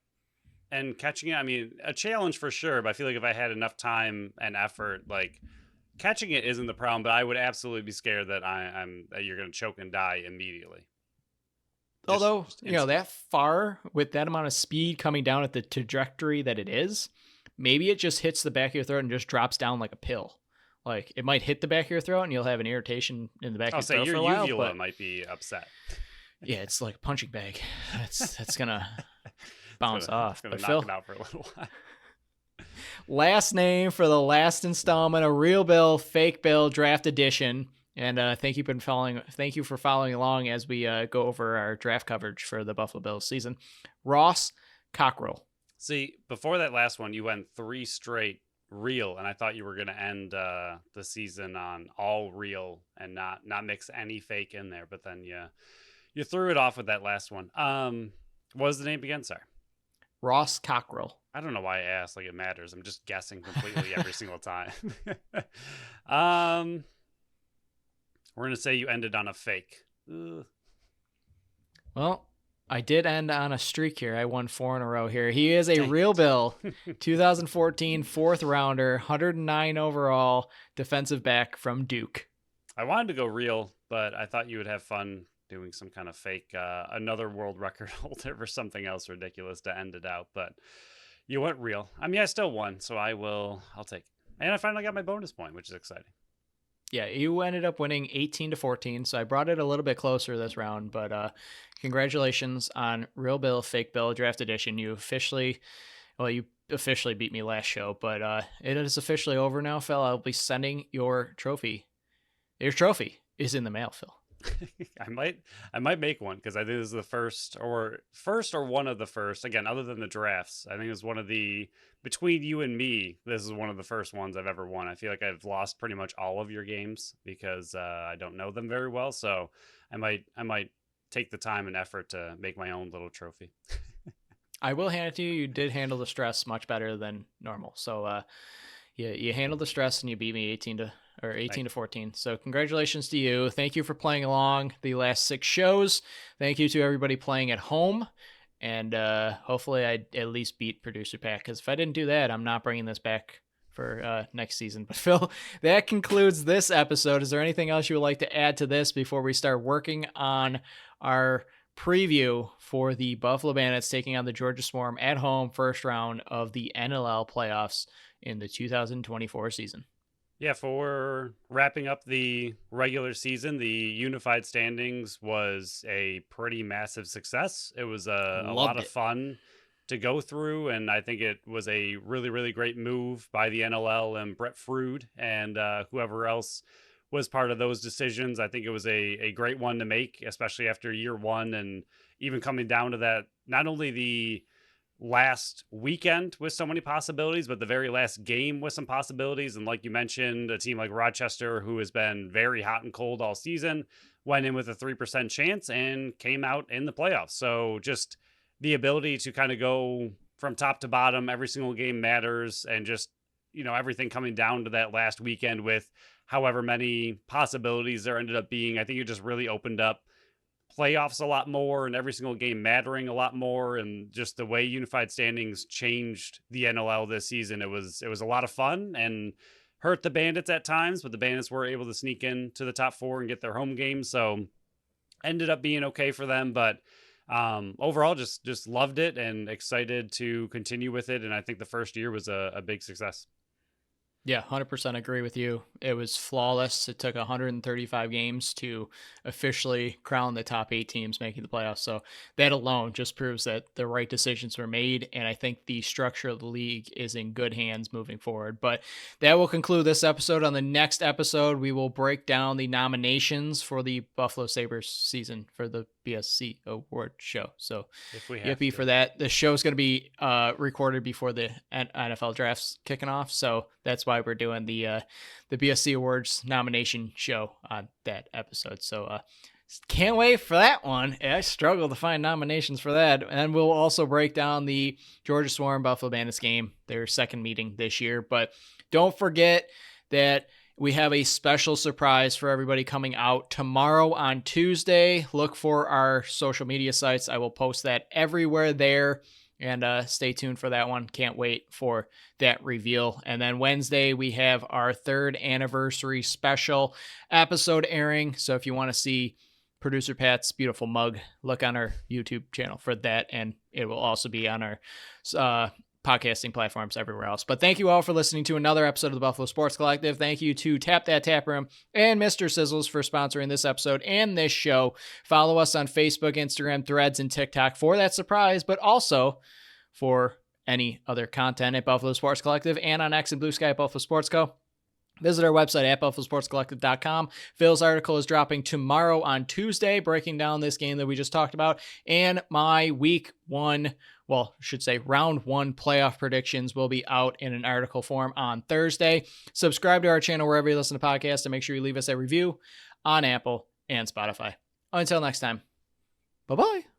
and catching it, I mean, a challenge for sure, but I feel like if I had enough time and effort, like, catching it isn't the problem, but I would absolutely be scared that that you're going to choke and die immediately. Although, that far with that amount of speed coming down at the trajectory that it is, maybe it just hits the back of your throat and just drops down like a pill. Like, it might hit the back of your throat and you'll have an irritation in the back of your throat for a while. Your uvula might be upset. Yeah, it's like a punching bag. That's going to bounce off. It's going to knock it out for a little while. Last name for the last installment, a real Bill, fake Bill, draft edition. And thank you for following along as we go over our draft coverage for the Buffalo Bills season. Ross Cockrell. See, before that last one, you went 3 straight real, and I thought you were going to end the season on all real and not mix any fake in there. But then you threw it off with that last one. What was the name again? Sorry. Ross Cockrell. I don't know why I asked like it matters. I'm just guessing completely every single time. We're going to say you ended on a fake. Ugh. Well, I did end on a streak here. I won 4 in a row here. He is a real Bill. 2014 4th rounder, 109 overall, defensive back from Duke. I wanted to go real, but I thought you would have fun doing some kind of fake, another world record holder or something else ridiculous to end it out. But you went real. I mean, I still won, so I'll take it. And I finally got my bonus point, which is exciting. Yeah, you ended up winning 18-14, so I brought it a little bit closer this round, but congratulations on Real Bill, Fake Bill, Draft Edition. You officially beat me last show, but it is officially over now, Phil. I'll be sending your trophy. Your trophy is in the mail, Phil. I might make one because I think this is the first or one of the first, again, other than the drafts. I think it's one of the, between you and me, this is one of the first ones I've ever won. I feel like I've lost pretty much all of your games because I don't know them very well. So I might take the time and effort to make my own little trophy. I will hand it to you. You did handle the stress much better than normal. So you handled the stress and you beat me 18-14. So congratulations to you. Thank you for playing along the last 6 shows. Thank you to everybody playing at home. And hopefully I at least beat Producer Pat, because if I didn't do that, I'm not bringing this back for next season. But Phil, that concludes this episode. Is there anything else you would like to add to this before we start working on our preview for the Buffalo Bandits taking on the Georgia Swarm at home, first round of the NLL playoffs in the 2024 season? Yeah, for wrapping up the regular season, the unified standings was a pretty massive success. It was a lot Loved of it. fun to go through, and I think it was a really, really great move by the NLL and Brett Frood and whoever else was part of those decisions. I think it was a great one to make, especially after year one, and even coming down to that, not only the last weekend with so many possibilities, but the very last game with some possibilities. And like you mentioned, a team like Rochester, who has been very hot and cold all season, went in with a 3% chance and came out in the playoffs. So just the ability to kind of go from top to bottom, every single game matters, and just, everything coming down to that last weekend with however many possibilities there ended up being. I think it just really opened up playoffs a lot more and every single game mattering a lot more, and just the way unified standings changed the NLL this season. It was a lot of fun and hurt the Bandits at times, but the Bandits were able to sneak in to the top 4 and get their home game, so ended up being okay for them. But overall, just loved it and excited to continue with it, and I think the first year was a big success. Yeah, 100% agree with you. It was flawless. It took 135 games to officially crown the top 8 teams making the playoffs. So that alone just proves that the right decisions were made. And I think the structure of the league is in good hands moving forward. But that will conclude this episode. On the next episode, we will break down the nominations for the Buffalo Sabres season for the BSC award show. So yippee for that. The show is going to be recorded before the NFL draft's kicking off. So that's why we're doing the BSC Awards nomination show on that episode. So can't wait for that one. I struggle to find nominations for that. And we'll also break down the Georgia Swarm Buffalo Bandits game, their second meeting this year. But don't forget that we have a special surprise for everybody coming out tomorrow on Tuesday. Look for our social media sites. I will post that everywhere there. And stay tuned for that one. Can't wait for that reveal. And then Wednesday, we have our 3rd anniversary special episode airing. So if you want to see Producer Pat's beautiful mug, look on our YouTube channel for that. And it will also be on our podcasting platforms everywhere else. But thank you all for listening to another episode of the Buffalo Sports Collective. Thank you to Tap That Tap Room and Mr. Sizzles for sponsoring this episode and this show. Follow us on Facebook, Instagram, Threads, and TikTok for that surprise, but also for any other content at Buffalo Sports Collective and on X and Blue Sky at Buffalo Sports Co. Visit our website at buffalosportscollective.com. Phil's article is dropping tomorrow on Tuesday, breaking down this game that we just talked about. And my round 1 playoff predictions will be out in an article form on Thursday. Subscribe to our channel wherever you listen to podcasts, and make sure you leave us a review on Apple and Spotify. Until next time, bye-bye.